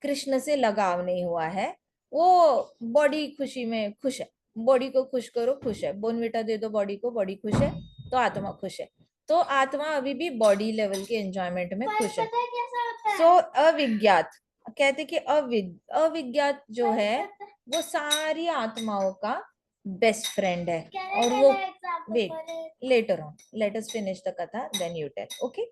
कृष्ण से लगाव नहीं हुआ है, वो बॉडी खुशी में खुश है। बॉडी को खुश करो, खुश है। बोनविटा दे दो बॉडी को, बॉडी खुश है, तो आत्मा खुश है। तो आत्मा अभी भी बॉडी लेवल के एंजॉयमेंट में खुश है। पता है कैसा होता है? सो अविज्ञात, कहते कि अविज्ञात जो है वो सारी आत्माओं का बेस्ट फ्रेंड है। और वो wait, later on, let us finish the katha, then you tell. Okay,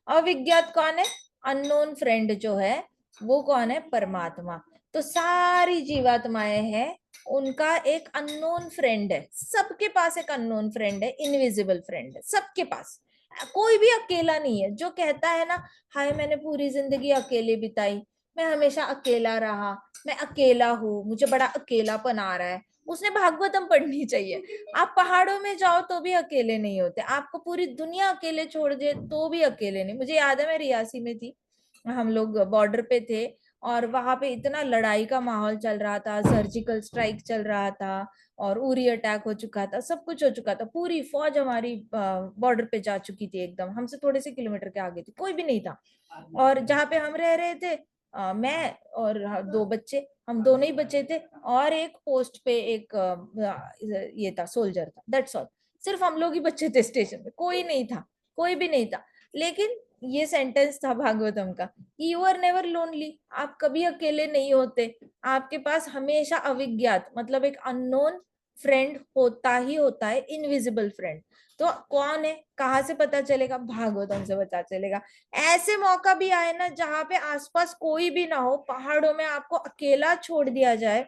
अविज्ञात कौन है? अननोन फ्रेंड जो है वो कौन है? परमात्मा। तो सारी जीवात्माएं हैं, उनका एक अननोन फ्रेंड है। सबके पास एक अननोन फ्रेंड है, इनविजिबल फ्रेंड है सबके पास। कोई भी अकेला नहीं है। जो कहता है ना, हाय मैंने पूरी जिंदगी अकेले बिताई, मैं हमेशा अकेला रहा, मैं अकेला हूँ, मुझे बड़ा अकेलापन आ रहा है, उसने भागवतम पढ़नी चाहिए। आप पहाड़ों में जाओ तो भी अकेले नहीं होते, आपको पूरी दुनिया अकेले छोड़ दे तो भी अकेले नहीं। मुझे याद है मैं रियासी में थी, हम लोग बॉर्डर पे थे, और वहां पे इतना लड़ाई का माहौल चल रहा था, सर्जिकल स्ट्राइक चल रहा था, और उरी अटैक हो चुका था, सब कुछ हो चुका था। पूरी फौज हमारी बॉर्डर पे जा चुकी थी, एकदम हमसे थोड़े से किलोमीटर के आगे थी, कोई भी नहीं था। और जहाँ पे हम रह रहे थे, मैं और दो बच्चे, हम दोनों ही बच्चे थे, और एक पोस्ट पे एक ये था, सोल्जर था, दैट्स ऑल। सिर्फ हम लोग ही बच्चे थे स्टेशन पे, कोई नहीं था, कोई भी नहीं था। लेकिन ये सेंटेंस था भागवतम का, यू आर नेवर लोनली, आप कभी अकेले नहीं होते। आपके पास हमेशा अविज्ञात मतलब एक अननोन फ्रेंड होता ही होता है, इनविजिबल फ्रेंड। तो कौन है, कहाँ से पता चलेगा? भागवतम से पता चलेगा। ऐसे मौका भी आए ना जहाँ पे आसपास कोई भी ना हो, पहाड़ों में आपको अकेला छोड़ दिया जाए,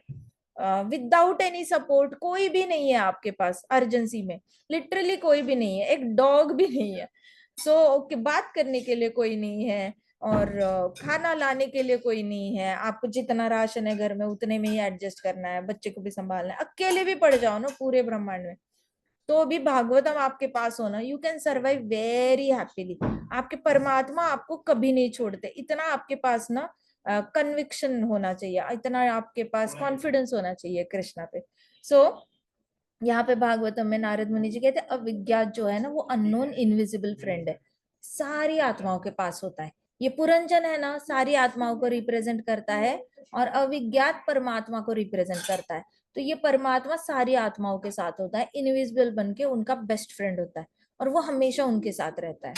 विदाउट एनी सपोर्ट, कोई भी नहीं है आपके पास अर्जेंसी में, लिटरली कोई भी नहीं है, एक डॉग भी नहीं है, सो बात करने के लिए कोई नहीं है, और खाना लाने के लिए कोई नहीं है, आपको जितना राशन है घर में उतने में ही एडजस्ट करना है, बच्चे को भी संभालना है, अकेले भी पड़ जाओ ना पूरे ब्रह्मांड में, तो भी भागवतम आपके पास होना, you can survive very happily. आपके परमात्मा आपको कभी नहीं छोड़ते, इतना आपके पास ना कन्विक्शन होना चाहिए, इतना आपके पास कॉन्फिडेंस होना चाहिए कृष्णा पे। सो यहाँ पे भागवतम में नारद मुनि जी कहते हैं अविज्ञात जो है ना वो अननोन इनविजिबल फ्रेंड है, सारी आत्माओं के पास होता है। ये पुरंजन है ना, सारी आत्माओं को रिप्रेजेंट करता है, और अविज्ञात परमात्मा को रिप्रेजेंट करता है। तो ये परमात्मा सारी आत्माओं के साथ होता है, इनविजिबल बन के उनका बेस्ट फ्रेंड होता है, और वो हमेशा उनके साथ रहता है।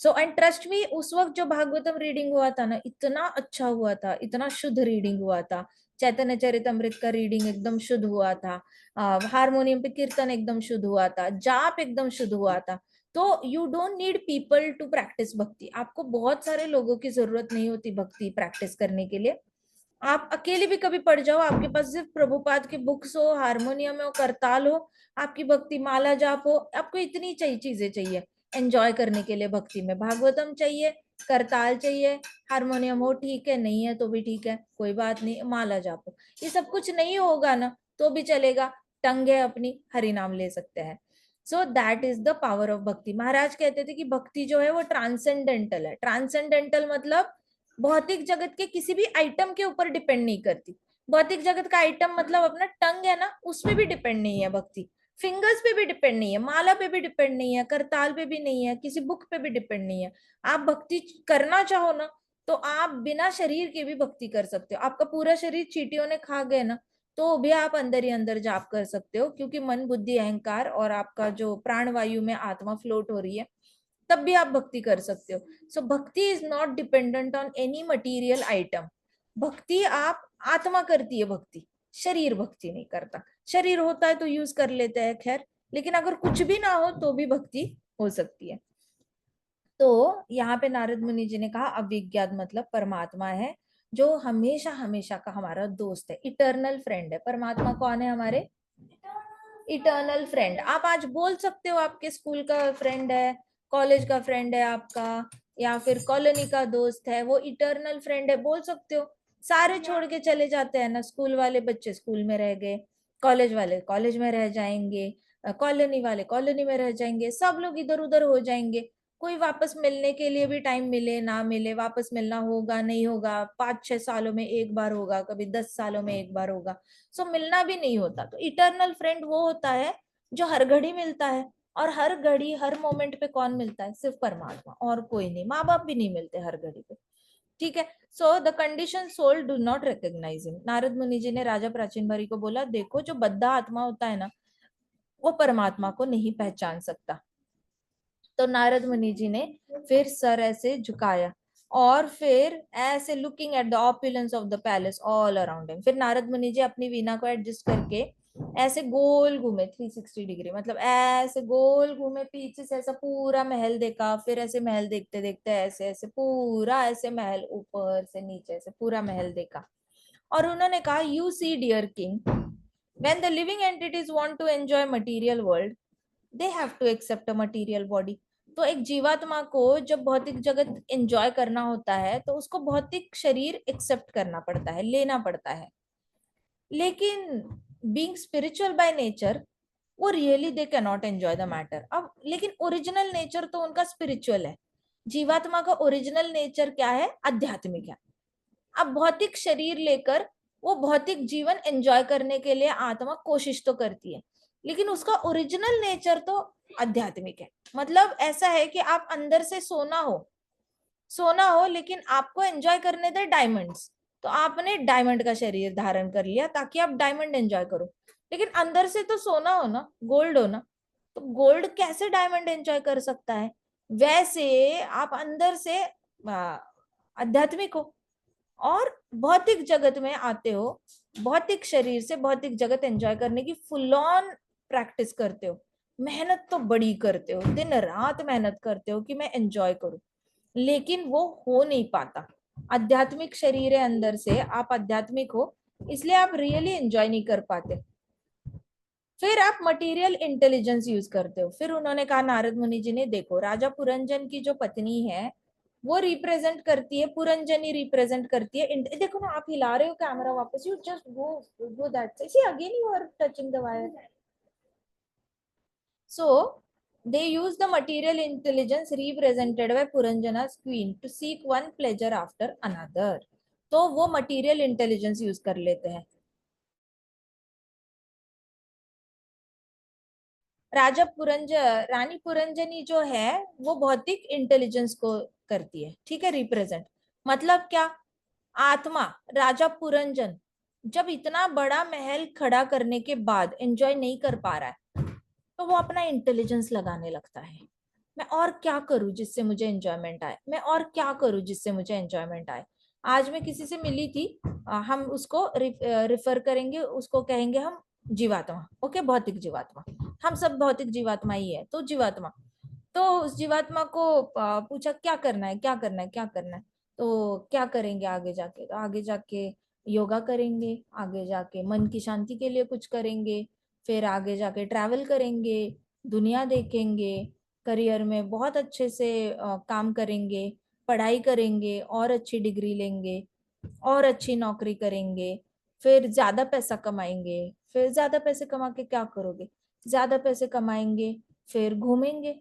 सो एंड ट्रस्ट मी, उस वक्त जो भागवतम रीडिंग हुआ था ना, इतना अच्छा हुआ था, इतना शुद्ध रीडिंग हुआ था। चैतन्य चरितमृत का रीडिंग एकदम शुद्ध हुआ था, हारमोनियम पे कीर्तन एकदम शुद्ध हुआ था, जाप एकदम शुद्ध हुआ था। तो you don't need people to practise bhakti, आपको बहुत सारे लोगों की जरूरत नहीं होती भक्ति प्रैक्टिस करने के लिए। आप अकेले भी कभी पढ़ जाओ, आपके पास सिर्फ प्रभुपाद की बुक्स हो, हारमोनियम हो, करताल हो, आपकी भक्ति माला जाप हो, आपको इतनी चीजें चाहिए एंजॉय करने के लिए भक्ति में। भागवतम चाहिए, करताल चाहिए, हारमोनियम हो ठीक है, नहीं है तो भी ठीक है, कोई बात नहीं, माला जाप हो, ये सब कुछ नहीं होगा ना तो भी चलेगा, टंग है अपनी, हरि नाम ले सकते हैं। So that is the power of भक्ति। महाराज कहते थे कि भक्ति जो है वो ट्रांसेंडेंटल है। ट्रांसेंडेंटल मतलब भौतिक जगत के किसी भी आइटम के ऊपर डिपेंड नहीं करती। भौतिक जगत का आइटम मतलब अपना टंग है ना, उस पे भी डिपेंड नहीं है भक्ति, फिंगर्स पे भी डिपेंड नहीं है, माला पे भी डिपेंड नहीं है, करताल पे भी नहीं है, किसी बुक पे भी डिपेंड नहीं है। आप भक्ति करना चाहो ना तो आप बिना शरीर के भी भक्ति कर सकते हो। आपका पूरा शरीर चींटियों ने खा गए ना तो भी आप अंदर ही अंदर जाप कर सकते हो, क्योंकि मन बुद्धि अहंकार और आपका जो प्राण वायु में आत्मा फ्लोट हो रही है, तब भी आप भक्ति कर सकते हो। सो भक्ति is not dependent on any material item. भक्ति आप आत्मा करती है भक्ति, शरीर भक्ति नहीं करता। शरीर होता है तो यूज कर लेते हैं खैर, लेकिन अगर कुछ भी ना हो तो भी भक्ति हो सकती है। तो यहाँ पे नारद मुनि जी ने कहा अविज्ञात मतलब परमात्मा है, जो हमेशा हमेशा का हमारा दोस्त है, इटर्नल फ्रेंड है। परमात्मा कौन है हमारे? Eternal friend. आप आज बोल सकते हो आपके स्कूल का फ्रेंड है, कॉलेज का फ्रेंड है आपका, या फिर कॉलोनी का दोस्त है, वो इटर्नल फ्रेंड है, बोल सकते हो। सारे छोड़ के चले जाते हैं ना, स्कूल वाले बच्चे स्कूल में रह गए, कॉलेज वाले कॉलेज में रह जाएंगे, कॉलोनी वाले कॉलोनी में रह जाएंगे, सब लोग इधर उधर हो जाएंगे, कोई वापस मिलने के लिए भी टाइम मिले ना मिले, वापस मिलना होगा नहीं होगा, 5-6 सालों में एक बार होगा, कभी 10 सालों में एक बार होगा, सो मिलना भी नहीं होता। तो इटर्नल फ्रेंड वो होता है जो हर घड़ी मिलता है, और हर घड़ी हर मोमेंट पे कौन मिलता है? सिर्फ परमात्मा, और कोई नहीं। माँ बाप भी नहीं मिलते हर घड़ी पे, ठीक है। So the condition soul do not recognise him. Narad Muni ji ने राजा प्राचीन भरी को बोला, देखो जो बद्धा आत्मा होता है ना, वो परमात्मा को नहीं पहचान सकता। तो नारद मुनि जी ने फिर सर ऐसे झुकाया, और फिर ऐसे looking at the opulence of the palace all around him. फिर नारद मुनि जी अपनी वीणा को एडजस्ट करके ऐसे गोल घूमे 360 डिग्री, मतलब ऐसे गोल घूमे, पीछे से ऐसा पूरा महल देखा, फिर ऐसे महल देखते देखते ऐसे ऐसे पूरा ऐसे महल, ऊपर से नीचे से पूरा महल देखा। और उन्होंने कहा, you see dear king, when the living entities want to enjoy material world, they have to accept a material body. तो एक जीवात्मा को जब भौतिक जगत एंजॉय करना होता है तो उसको भौतिक शरीर एक्सेप्ट करना पड़ता है, लेना पड़ता है। लेकिन बीइंग स्पिरिचुअल बाय नेचर, वो really they can not enjoy the matter. अब लेकिन ओरिजिनल नेचर तो उनका स्पिरिचुअल है। जीवात्मा का ओरिजिनल नेचर क्या है? आध्यात्मिक है। अब भौतिक शरीर लेकर वो भौतिक जीवन एंजॉय करने के लिए आत्मा कोशिश तो करती है, लेकिन उसका ओरिजिनल नेचर तो आध्यात्मिक है। मतलब ऐसा है कि आप अंदर से सोना हो लेकिन आपको एंजॉय करने दे डायमंड्स, तो आपने डायमंड का शरीर धारण कर लिया ताकि आप डायमंड एंजॉय करो, लेकिन अंदर से तो सोना हो ना, गोल्ड हो ना, तो गोल्ड कैसे डायमंड एंजॉय कर सकता है? वैसे आप अंदर से आध्यात्मिक हो और भौतिक जगत में आते हो, भौतिक शरीर से भौतिक जगत एंजॉय करने की फुल ऑन प्रैक्टिस करते हो, मेहनत तो बड़ी करते हो, दिन रात मेहनत करते हो कि मैं एंजॉय करूं, लेकिन वो हो नहीं पाता। आध्यात्मिक शरीर है अंदर से, आप आध्यात्मिक हो, इसलिए आप रियली एंजॉय नहीं कर पाते। फिर आप मटेरियल इंटेलिजेंस यूज करते हो। फिर उन्होंने कहा नारद मुनि जी ने, देखो राजा पुरंजन की जो पत्नी है वो रिप्रेजेंट करती है, पुरंजनी रिप्रेजेंट करती है, देखो ना आप हिला रहे हो कैमरा वापस, you just go that side, see again you are touching the wire. So they use the material intelligence represented by Puranjana's queen to seek one pleasure after another। तो वो material intelligence यूज कर लेते हैं। रानी पुरंजनी जो है वो भौतिक इंटेलिजेंस को करती है, ठीक है, रिप्रेजेंट। मतलब क्या? आत्मा राजा पुरंजन जब इतना बड़ा महल खड़ा करने के बाद एंजॉय नहीं कर पा रहा है, तो वो अपना इंटेलिजेंस लगाने लगता है, मैं और क्या करूं जिससे मुझे एंजॉयमेंट आए, मैं और क्या करूं जिससे मुझे एंजॉयमेंट आए। आज मैं किसी से मिली थी, हम उसको रिफर करेंगे, उसको कहेंगे हम जीवात्मा, ओके, भौतिक जीवात्मा, हम सब भौतिक जीवात्मा ही है। तो जीवात्मा, तो उस जीवात्मा को पूछा क्या करना है, क्या करना है, क्या करना है, तो क्या करेंगे आगे जाके? तो आगे जाके योगा करेंगे, आगे जाके मन की शांति के लिए कुछ करेंगे, फिर आगे जाके ट्रैवल करेंगे, दुनिया देखेंगे, करियर में बहुत अच्छे से काम करेंगे, पढ़ाई करेंगे और अच्छी डिग्री लेंगे और अच्छी नौकरी करेंगे, फिर ज्यादा पैसा कमाएंगे। फिर ज्यादा पैसे कमा के क्या करोगे? ज्यादा पैसे कमाएंगे, फिर घूमेंगे।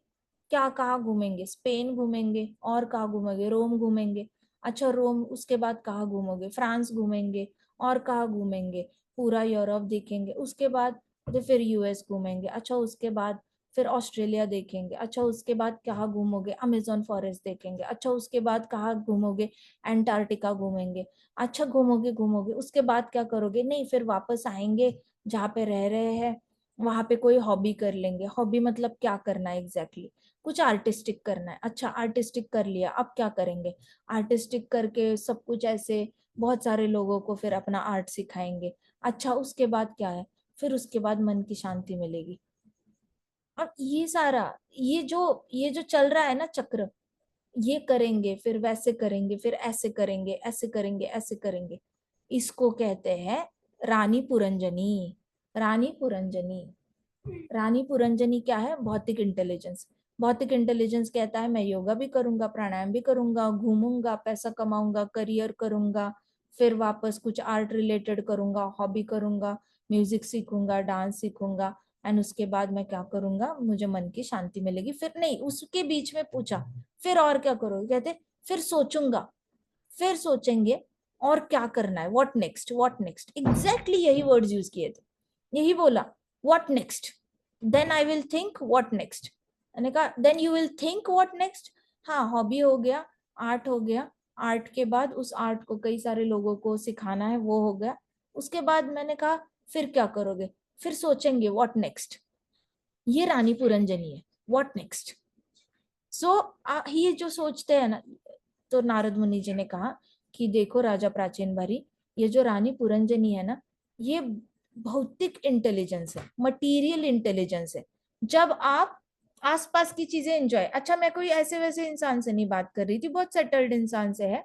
क्या, कहाँ घूमेंगे? स्पेन घूमेंगे, और कहाँ घूमेंगे? रोम घूमेंगे। अच्छा रोम, उसके बाद कहाँ घूमोगे? फ्रांस घूमेंगे, और कहाँ घूमेंगे? पूरा यूरोप देखेंगे, उसके बाद तो फिर यूएस घूमेंगे, अच्छा उसके बाद फिर ऑस्ट्रेलिया देखेंगे, अच्छा उसके बाद कहाँ घूमोगे? अमेजोन फॉरेस्ट देखेंगे, अच्छा उसके बाद कहाँ घूमोगे? एंटार्क्टिका घूमेंगे। अच्छा घूमोगे घूमोगे, उसके बाद क्या करोगे? नहीं, फिर वापस आएंगे जहाँ पे रह रहे हैं, वहां पे कोई हॉबी कर लेंगे। हॉबी मतलब क्या करना है एग्जैक्टली? कुछ आर्टिस्टिक करना है। अच्छा आर्टिस्टिक कर लिया, अब क्या करेंगे? आर्टिस्टिक करके सब कुछ ऐसे बहुत सारे लोगों को फिर अपना आर्ट सिखाएंगे। अच्छा उसके बाद क्या है? फिर उसके बाद मन की शांति मिलेगी। अब ये सारा, ये जो चल रहा है ना चक्र, ये करेंगे फिर वैसे करेंगे, फिर ऐसे करेंगे, ऐसे करेंगे, ऐसे करेंगे, इसको कहते हैं रानी पुरंजनी। रानी पुरंजनी, रानी पुरंजनी क्या है? भौतिक इंटेलिजेंस। भौतिक इंटेलिजेंस कहता है मैं योगा भी करूंगा, प्राणायाम भी करूंगा, घूमूंगा, पैसा कमाऊंगा, करियर करूंगा, फिर वापस कुछ आर्ट रिलेटेड करूंगा, हॉबी करूंगा, म्यूजिक सीखूंगा, डांस सीखूंगा, एंड उसके बाद मैं क्या करूंगा, मुझे मन की शांति मिलेगी। फिर नहीं, उसके बीच में पूछा फिर और क्या करोगे, कहते फिर सोचूंगा, फिर सोचेंगे और क्या करना है, what next, what next, exactly यही वर्ड्स यूज किए थे, यही बोला, what next, then I will think what next. मैंने कहा then you will think what next. हाँ, हॉबी हो गया, आर्ट हो गया, आर्ट के बाद उस आर्ट को कई सारे लोगों को सिखाना है, वो हो गया। उसके बाद मैंने कहा फिर क्या करोगे, फिर सोचेंगे व्हाट नेक्स्ट। ये रानी पुरंजनी है, व्हाट नेक्स्ट। सो ये जो सोचते हैं ना, तो नारद मुनि जी ने कहा कि देखो राजा प्राचीन बारी, ये जो रानी पुरंजनी है ना, ये भौतिक इंटेलिजेंस है, मटेरियल इंटेलिजेंस है। जब आप आसपास की चीजें एंजॉय, अच्छा मैं कोई ऐसे वैसे इंसान से नहीं बात कर रही थी, बहुत सेटल्ड इंसान से है,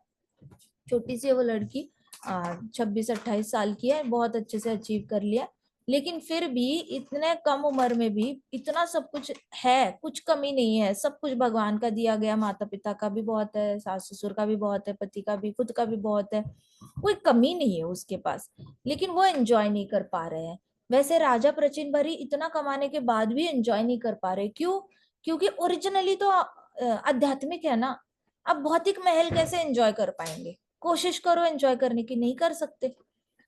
छोटी सी है वो लड़की, 26-28 साल की है, बहुत अच्छे से अचीव कर लिया, लेकिन फिर भी इतने कम उम्र में भी इतना सब कुछ है, कुछ कमी नहीं है, सब कुछ भगवान का दिया गया, माता पिता का भी बहुत है, सास ससुर का भी बहुत है, पति का भी, खुद का भी बहुत है, कोई कमी नहीं है उसके पास, लेकिन वो एंजॉय नहीं कर पा रहे हैं। वैसे राजा प्रचिन भरी इतना कमाने के बाद भी एंजॉय नहीं कर पा रहे, क्यों? क्योंकि ओरिजिनली तो आध्यात्मिक है ना। अब भौतिक महल कैसे एंजॉय कर पाएंगे, कोशिश करो एंजॉय करने की, नहीं कर सकते।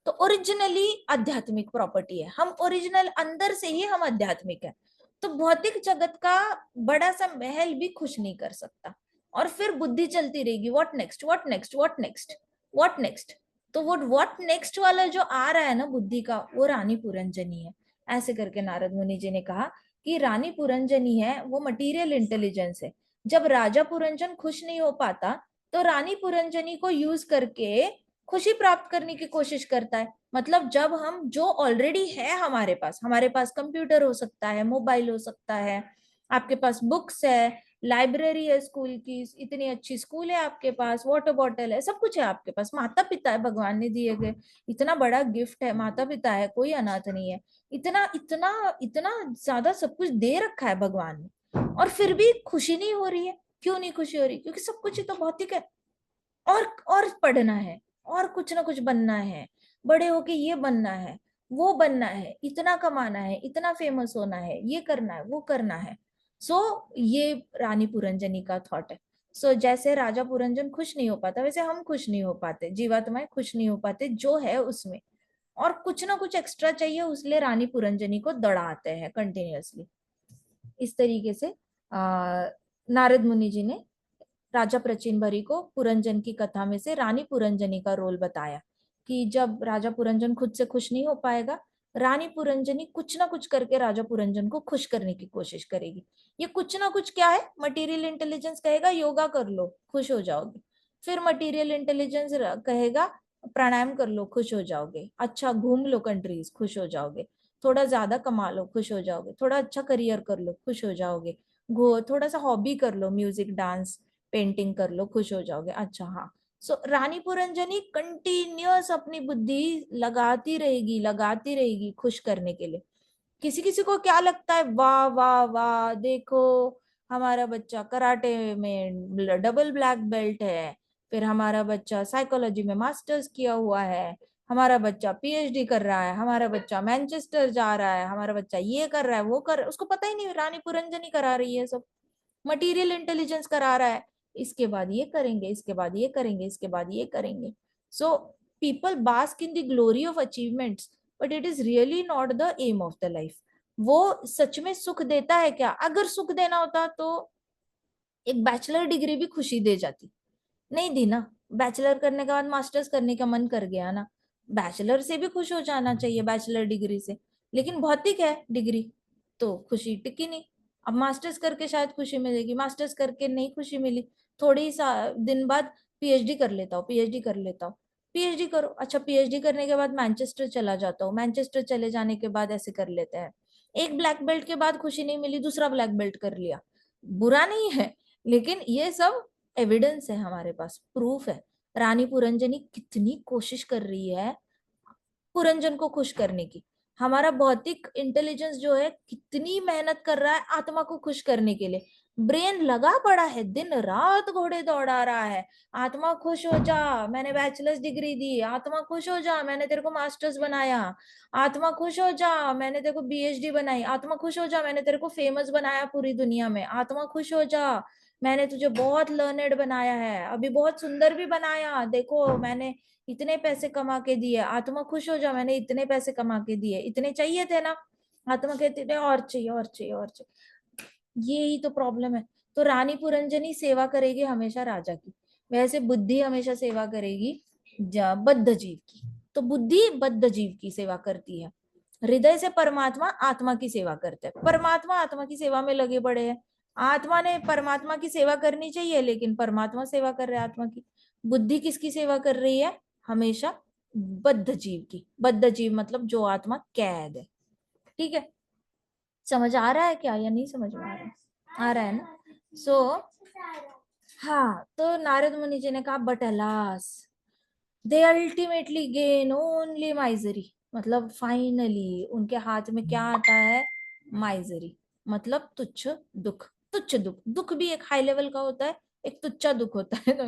तो ओरिजिनली आध्यात्मिक प्रॉपर्टी है, हम ओरिजिनल अंदर से ही हम आध्यात्मिक है। तो भौतिक जगत का बड़ा सा महल भी खुश नहीं कर सकता, और फिर बुद्धि चलती रहेगी, what next, what next, what next, what next. तो वो व्हाट नेक्स्ट वाला जो आ रहा है ना बुद्धि का, वो रानी पुरंजनी है। ऐसे करके नारद मुनि जी ने कहा कि रानी पुरंजनी है वो मटीरियल इंटेलिजेंस है। जब राजा पुरंजन खुश नहीं हो पाता, तो रानी पुरंजनी को यूज करके खुशी प्राप्त करने की कोशिश करता है। मतलब जब हम जो ऑलरेडी है हमारे पास कंप्यूटर हो सकता है, मोबाइल हो सकता है, आपके पास बुक्स है, लाइब्रेरी है स्कूल की, इतनी अच्छी स्कूल है आपके पास, वाटर बॉटल है, सब कुछ है आपके पास, माता पिता है भगवान ने दिए गए, इतना बड़ा गिफ्ट है, माता पिता है, कोई अनाथ नहीं है, इतना इतना इतना ज्यादा सब कुछ दे रखा है भगवान ने, और फिर भी खुशी नहीं हो रही है। क्यों नहीं खुशी हो रही? क्योंकि सब कुछ ही तो भौतिक है, और पढ़ना है, और कुछ ना कुछ बनना है, बड़े होके ये बनना है, वो बनना है, इतना कमाना है, इतना फेमस होना है, ये करना है, वो करना है। सो ये रानी पुरंजनी का थॉट है। सो जैसे राजा पुरंजन खुश नहीं हो पाता, वैसे हम खुश नहीं हो पाते, जीवात्माएं खुश नहीं हो पाते जो है उसमें, और कुछ ना कुछ एक्स्ट्रा चाहिए, उसलिए रानी पुरंजनी को दौड़ाते हैं कंटिन्यूअसली। इस तरीके से नारद मुनि जी ने राजा प्रचिन भरी को पुरंजन की कथा में से रानी पुरंजनी का रोल बताया, कि जब राजा पुरंजन खुद से खुश नहीं हो पाएगा, रानी पुरंजनी कुछ ना कुछ करके राजा पुरंजन को खुश करने की कोशिश करेगी। ये कुछ ना कुछ क्या है? मटेरियल इंटेलिजेंस कहेगा योगा कर लो खुश हो जाओगे, फिर मटेरियल इंटेलिजेंस कहेगा प्राणायाम कर लो खुश हो जाओगे, अच्छा घूम लो कंट्रीज खुश हो जाओगे, थोड़ा ज्यादा कमा लो खुश हो जाओगे, थोड़ा अच्छा करियर कर लो खुश हो जाओगे, थोड़ा सा हॉबी कर लो, म्यूजिक डांस पेंटिंग कर लो खुश हो जाओगे। अच्छा हाँ, सो रानी पुरंजनी कंटिन्यूअस अपनी बुद्धि लगाती रहेगी खुश करने के लिए। किसी किसी को क्या लगता है, वाह वाह वाह, देखो हमारा बच्चा कराटे में डबल ब्लैक बेल्ट है, फिर हमारा बच्चा साइकोलॉजी में मास्टर्स किया हुआ है, हमारा बच्चा पीएचडी कर रहा है, हमारा बच्चा मैनचेस्टर जा रहा है, हमारा बच्चा ये कर रहा है, वो कर रहा है, उसको पता ही नहीं रानी पुरंजनी करा रही है सब, मटेरियल इंटेलिजेंस करा रहा है, इसके बाद ये करेंगे, इसके बाद ये करेंगे, इसके बाद ये करेंगे। So people bask in the glory of achievements, but it is really not the aim of the life. वो सच में सुख देता है क्या? अगर सुख देना होता तो एक बैचलर डिग्री भी खुशी दे जाती, नहीं दी ना। बैचलर करने के बाद मास्टर्स करने का मन कर गया ना, बैचलर से भी खुश हो जाना चाहिए, बैचलर डिग्री से, लेकिन भौतिक है डिग्री तो खुशी टिकी नहीं। अब मास्टर्स करके शायद खुशी मिलेगी, मास्टर्स करके नहीं खुशी मिली, थोड़ी सा दिन बाद पीएचडी कर लेता हूँ, पीएचडी कर लेता हूँ, पीएचडी करो, अच्छा पीएचडी करने के बाद मैनचेस्टर चला जाता हूँ, मैनचेस्टर चले जाने के बाद ऐसे कर लेते हैं, एक ब्लैक बेल्ट के बाद खुशी नहीं मिली, दूसरा ब्लैक बेल्ट कर लिया, बुरा नहीं है, लेकिन ये सब एविडेंस है हमारे पास, प्रूफ है। रानी पुरंजनी कितनी कोशिश कर रही है पुरंजन को खुश करने की, हमारा भौतिक इंटेलिजेंस जो है कितनी मेहनत कर रहा है आत्मा को खुश करने के लिए, ब्रेन लगा पड़ा है, दिन रात घोड़े दौड़ा रहा है। आत्मा खुश हो जा, मैंने बैचलर्स डिग्री दी। आत्मा खुश हो जा, मैंने तेरे को मास्टर्स बनाया। आत्मा खुश हो जा, मैंने तेरे को पीएचडी बनाई। आत्मा खुश हो जा, मैंने तेरे को फेमस बनाया पूरी दुनिया में। आत्मा खुश हो जा, मैंने तुझे बहुत लर्नेड बनाया है, अभी बहुत सुंदर भी बनाया, देखो मैंने इतने पैसे कमा के दिए। आत्मा खुश हो जा, मैंने इतने पैसे कमा के दिए। इतने चाहिए थे ना? आत्मा कहती थी और चाहिए और चाहिए और चाहिए। ये ही तो प्रॉब्लम है। तो रानी पुरंजनी सेवा करेगी हमेशा राजा की, वैसे बुद्धि हमेशा सेवा करेगी बद्ध जीव की। तो बुद्धि बद्ध जीव की सेवा करती है, हृदय से परमात्मा आत्मा की सेवा करते हैं। परमात्मा आत्मा की सेवा में लगे पड़े हैं। आत्मा ने परमात्मा की सेवा करनी चाहिए, लेकिन परमात्मा सेवा कर रहे हैं आत्मा की। बुद्धि किसकी सेवा कर रही है? हमेशा बद्ध जीव की। बद्ध जीव मतलब जो आत्मा कैद है। ठीक है, समझ आ रहा है क्या या नहीं समझ में आ रहा है? आ रहा है ना? हाँ, तो नारद मुनि जी ने कहा but alas they ultimately gain only misery, मतलब फाइनली उनके हाथ में क्या आता है? माइजरी, मतलब तुच्छ दुख। तुच्छ दुख, दुख भी एक हाई लेवल का होता है, एक तुच्चा दुख होता है। तो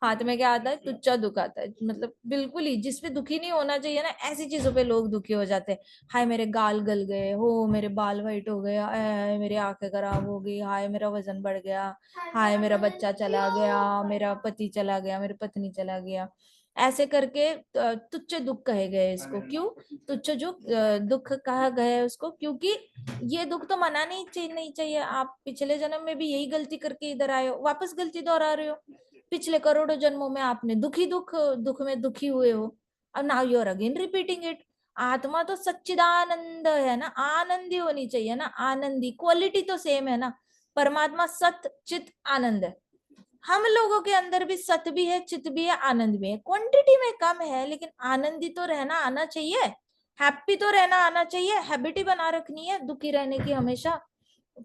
हाथ में क्या आता है? तुच्चा दुख आता है, मतलब बिल्कुल ही जिसपे दुखी नहीं होना चाहिए ना, ऐसी चीजों पे लोग दुखी हो जाते हैं। हाय मेरे गाल गल गए हो, मेरे बाल वाइट हो गए, हाय मेरी आंखें खराब हो गई, हाय मेरा वजन बढ़ गया, हाय मेरा बच्चा चला गया, मेरा पति चला गया, मेरी पत्नी चला गया। ऐसे करके तुच्छ दुख कहे गए इसको। क्यों तुच्छ जो दुख कहा गया है उसको? क्योंकि ये दुख तो मना नहीं चाहिए। आप पिछले जन्म में भी यही गलती करके इधर आए हो, वापस गलती दोहरा रहे हो। पिछले करोड़ों जन्मों में आपने दुख दुख में दुखी हुए हो, और now you are again repeating it. आत्मा तो सच्चिदानंद है ना, आनंदी होनी चाहिए ना, आनंदी क्वालिटी तो सेम है ना। परमात्मा सत चित आनंद है। हम लोगों के अंदर भी सत भी है, चित भी है, आनंद भी है, क्वांटिटी में कम है, लेकिन आनंदी तो रहना आना चाहिए, हैप्पी तो रहना आना चाहिए। हैबिट ही बना रखनी है दुखी रहने की हमेशा।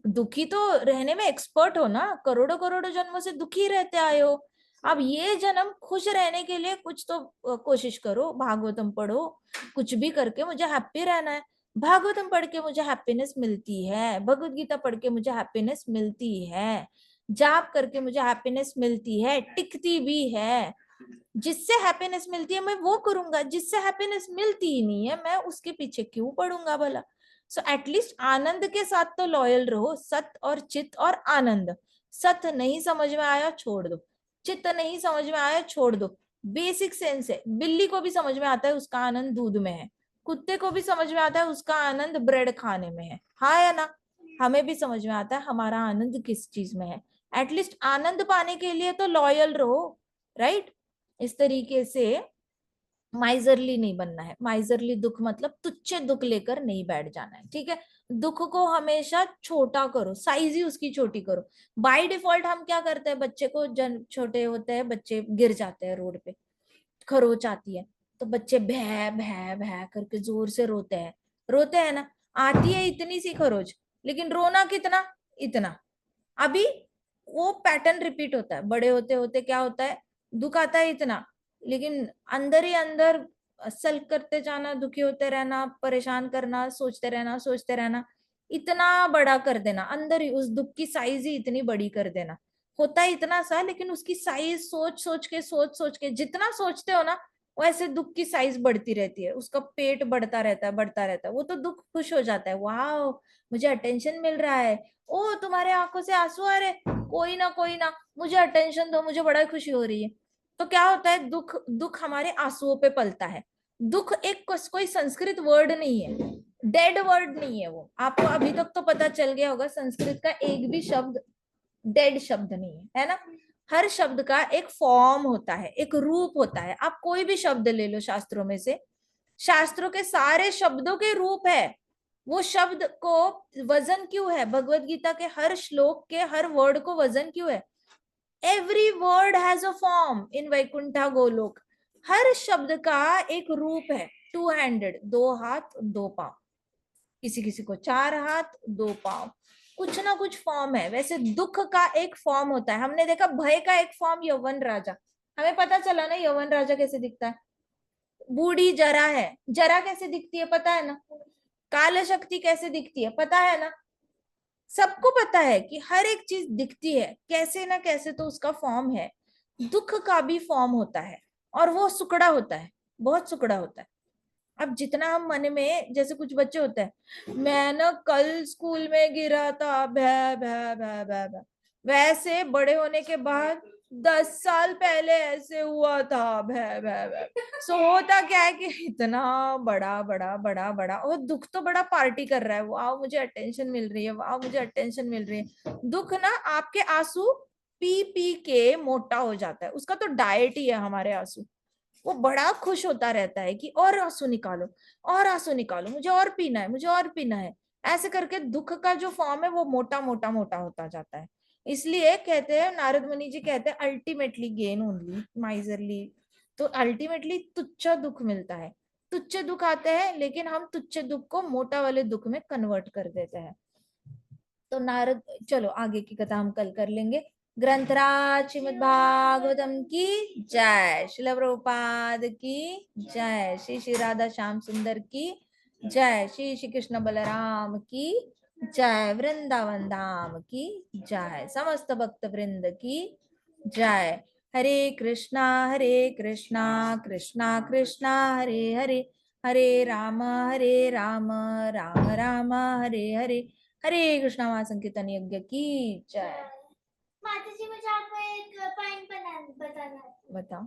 दुखी तो रहने में एक्सपर्ट हो ना, करोड़ों करोड़ों जन्मों से दुखी रहते आए हो। अब ये जन्म खुश रहने के लिए कुछ तो कोशिश करो, भागवतम पढ़ो, कुछ भी करके मुझे हैप्पी रहना है। भागवतम पढ़ के मुझे हैप्पीनेस मिलती है, भगवत गीता पढ़ के मुझे हैप्पीनेस मिलती है, जाप करके मुझे हैप्पीनेस मिलती है, टिकती भी है। जिससे हैप्पीनेस मिलती है मैं वो करूंगा, जिससे हैप्पीनेस मिलती ही नहीं है मैं उसके पीछे क्यों पड़ूंगा भला। सो एटलीस्ट आनंद के साथ तो लॉयल रहो, सत और चित और आनंद। सत नहीं समझ में आया छोड़ दो, चित्त नहीं समझ में आया छोड़ दो। बेसिक सेंस है, बिल्ली को भी समझ में आता है उसका आनंद दूध में है, कुत्ते को भी समझ में आता है उसका आनंद ब्रेड खाने में है, हाँ या ना? हमें भी समझ में आता है हमारा आनंद किस चीज में है। एटलीस्ट आनंद पाने के लिए तो लॉयल रहो, राइट? इस तरीके से माइजरली नहीं बनना है। माइजरली दुख मतलब तुच्छ दुख लेकर नहीं बैठ जाना है, ठीक है? दुख को हमेशा छोटा करो, साइज ही उसकी छोटी करो। बाय डिफॉल्ट हम क्या करते हैं, बच्चे को जन छोटे होते हैं बच्चे गिर जाते हैं रोड पे, खरोच आती है, तो बच्चे भै भै भै करके जोर से रोते हैं ना। आती है इतनी सी खरोच, लेकिन रोना कितना? इतना। अभी वो पैटर्न रिपीट होता है, बड़े होते होते क्या होता है, दुख आता है इतना, लेकिन अंदर ही अंदर सल्क करते जाना, दुखी होते रहना, परेशान करना, सोचते रहना, इतना बड़ा कर देना, अंदर ही उस दुख की साइज ही इतनी बड़ी कर देना। होता है इतना सा, लेकिन उसकी साइज सोच सोच के जितना सोचते हो ना, वैसे दुख की साइज बढ़ती रहती है, उसका पेट बढ़ता रहता है। वो तो दुख खुश हो जाता है, वाह मुझे अटेंशन मिल रहा है। ओ तुम्हारे आंखों से आंसू आ रहे, कोई ना मुझे अटेंशन दो, मुझे बड़ा खुशी हो रही है। तो क्या होता है, दुख दुख हमारे आंसुओं पे पलता है। दुख एक कोई संस्कृत वर्ड नहीं है, डेड वर्ड नहीं है वो। आपको अभी तक तो पता चल गया होगा संस्कृत का एक भी शब्द डेड शब्द नहीं है ना? हर शब्द का एक फॉर्म होता है, एक रूप होता है। आप कोई भी शब्द ले लो शास्त्रों में से, शास्त्रों के सारे शब्दों के रूप है। वो शब्द को वजन क्यों है? भगवत गीता के हर श्लोक के हर वर्ड को वजन क्यों है? Every word has a form in Vaikuntha Golok. हर शब्द का एक रूप है, टू हैंडेड, दो हाथ दो पांव, किसी किसी को चार हाथ दो पांव, कुछ ना कुछ फॉर्म है। वैसे दुख का एक फॉर्म होता है। हमने देखा भय का एक फॉर्म यौवन राजा, हमें पता चला ना यौवन राजा कैसे दिखता है। बूढ़ी जरा है, जरा कैसे दिखती है पता है ना? काल शक्ति कैसे दिखती है पता है ना? सबको पता है कि हर एक चीज दिखती है, कैसे ना कैसे तो उसका फॉर्म है। दुख का भी फॉर्म होता है, और वो सुकड़ा होता है, बहुत सुकड़ा होता है। अब जितना हम मन में, जैसे कुछ बच्चे होते हैं, मैं ना कल स्कूल में गिरा था, भै भै भै भै भै, वैसे बड़े होने के बाद 10 साल पहले ऐसे हुआ था, भै भै भै। सो होता क्या है कि इतना बड़ा बड़ा बड़ा बड़ा, और दुख तो बड़ा पार्टी कर रहा है, वाह मुझे अटेंशन मिल रही है, वाह मुझे अटेंशन मिल रही है। दुख ना आपके आंसू पी पी के मोटा हो जाता है, उसका तो डाइट ही है हमारे आंसू। वो बड़ा खुश होता रहता है कि और आंसू निकालो, और आंसू निकालो, मुझे और पीना है, मुझे और पीना है। ऐसे करके दुख का जो फॉर्म है वो मोटा मोटा मोटा होता जाता है। इसलिए कहते हैं, नारद मुनि जी कहते हैं, अल्टीमेटली गेन ओनली माइजरली। तो अल्टीमेटली तुच्छ दुख मिलता है, तुच्छ दुख आते हैं, लेकिन हम तुच्छ दुख को मोटा वाले दुख में कन्वर्ट कर देते हैं। तो नारद, चलो आगे की कथा हम कल कर लेंगे। ग्रंथराज श्रीमद् भागवतम की जय, श्रील प्रभुपाद की जय, श्री श्री राधा श्याम सुंदर की जय, श्री श्री कृष्ण बलराम की जय, वृंदावन धाम की जय, समस्त भक्त वृंद की जय। हरे कृष्णा कृष्णा कृष्णा हरे हरे, हरे राम राम राम हरे हरे। हरे कृष्णा महासंकीर्तन यज्ञ की जय। माता जी मुझे आपको एक पॉइंट बताना है। बताओ।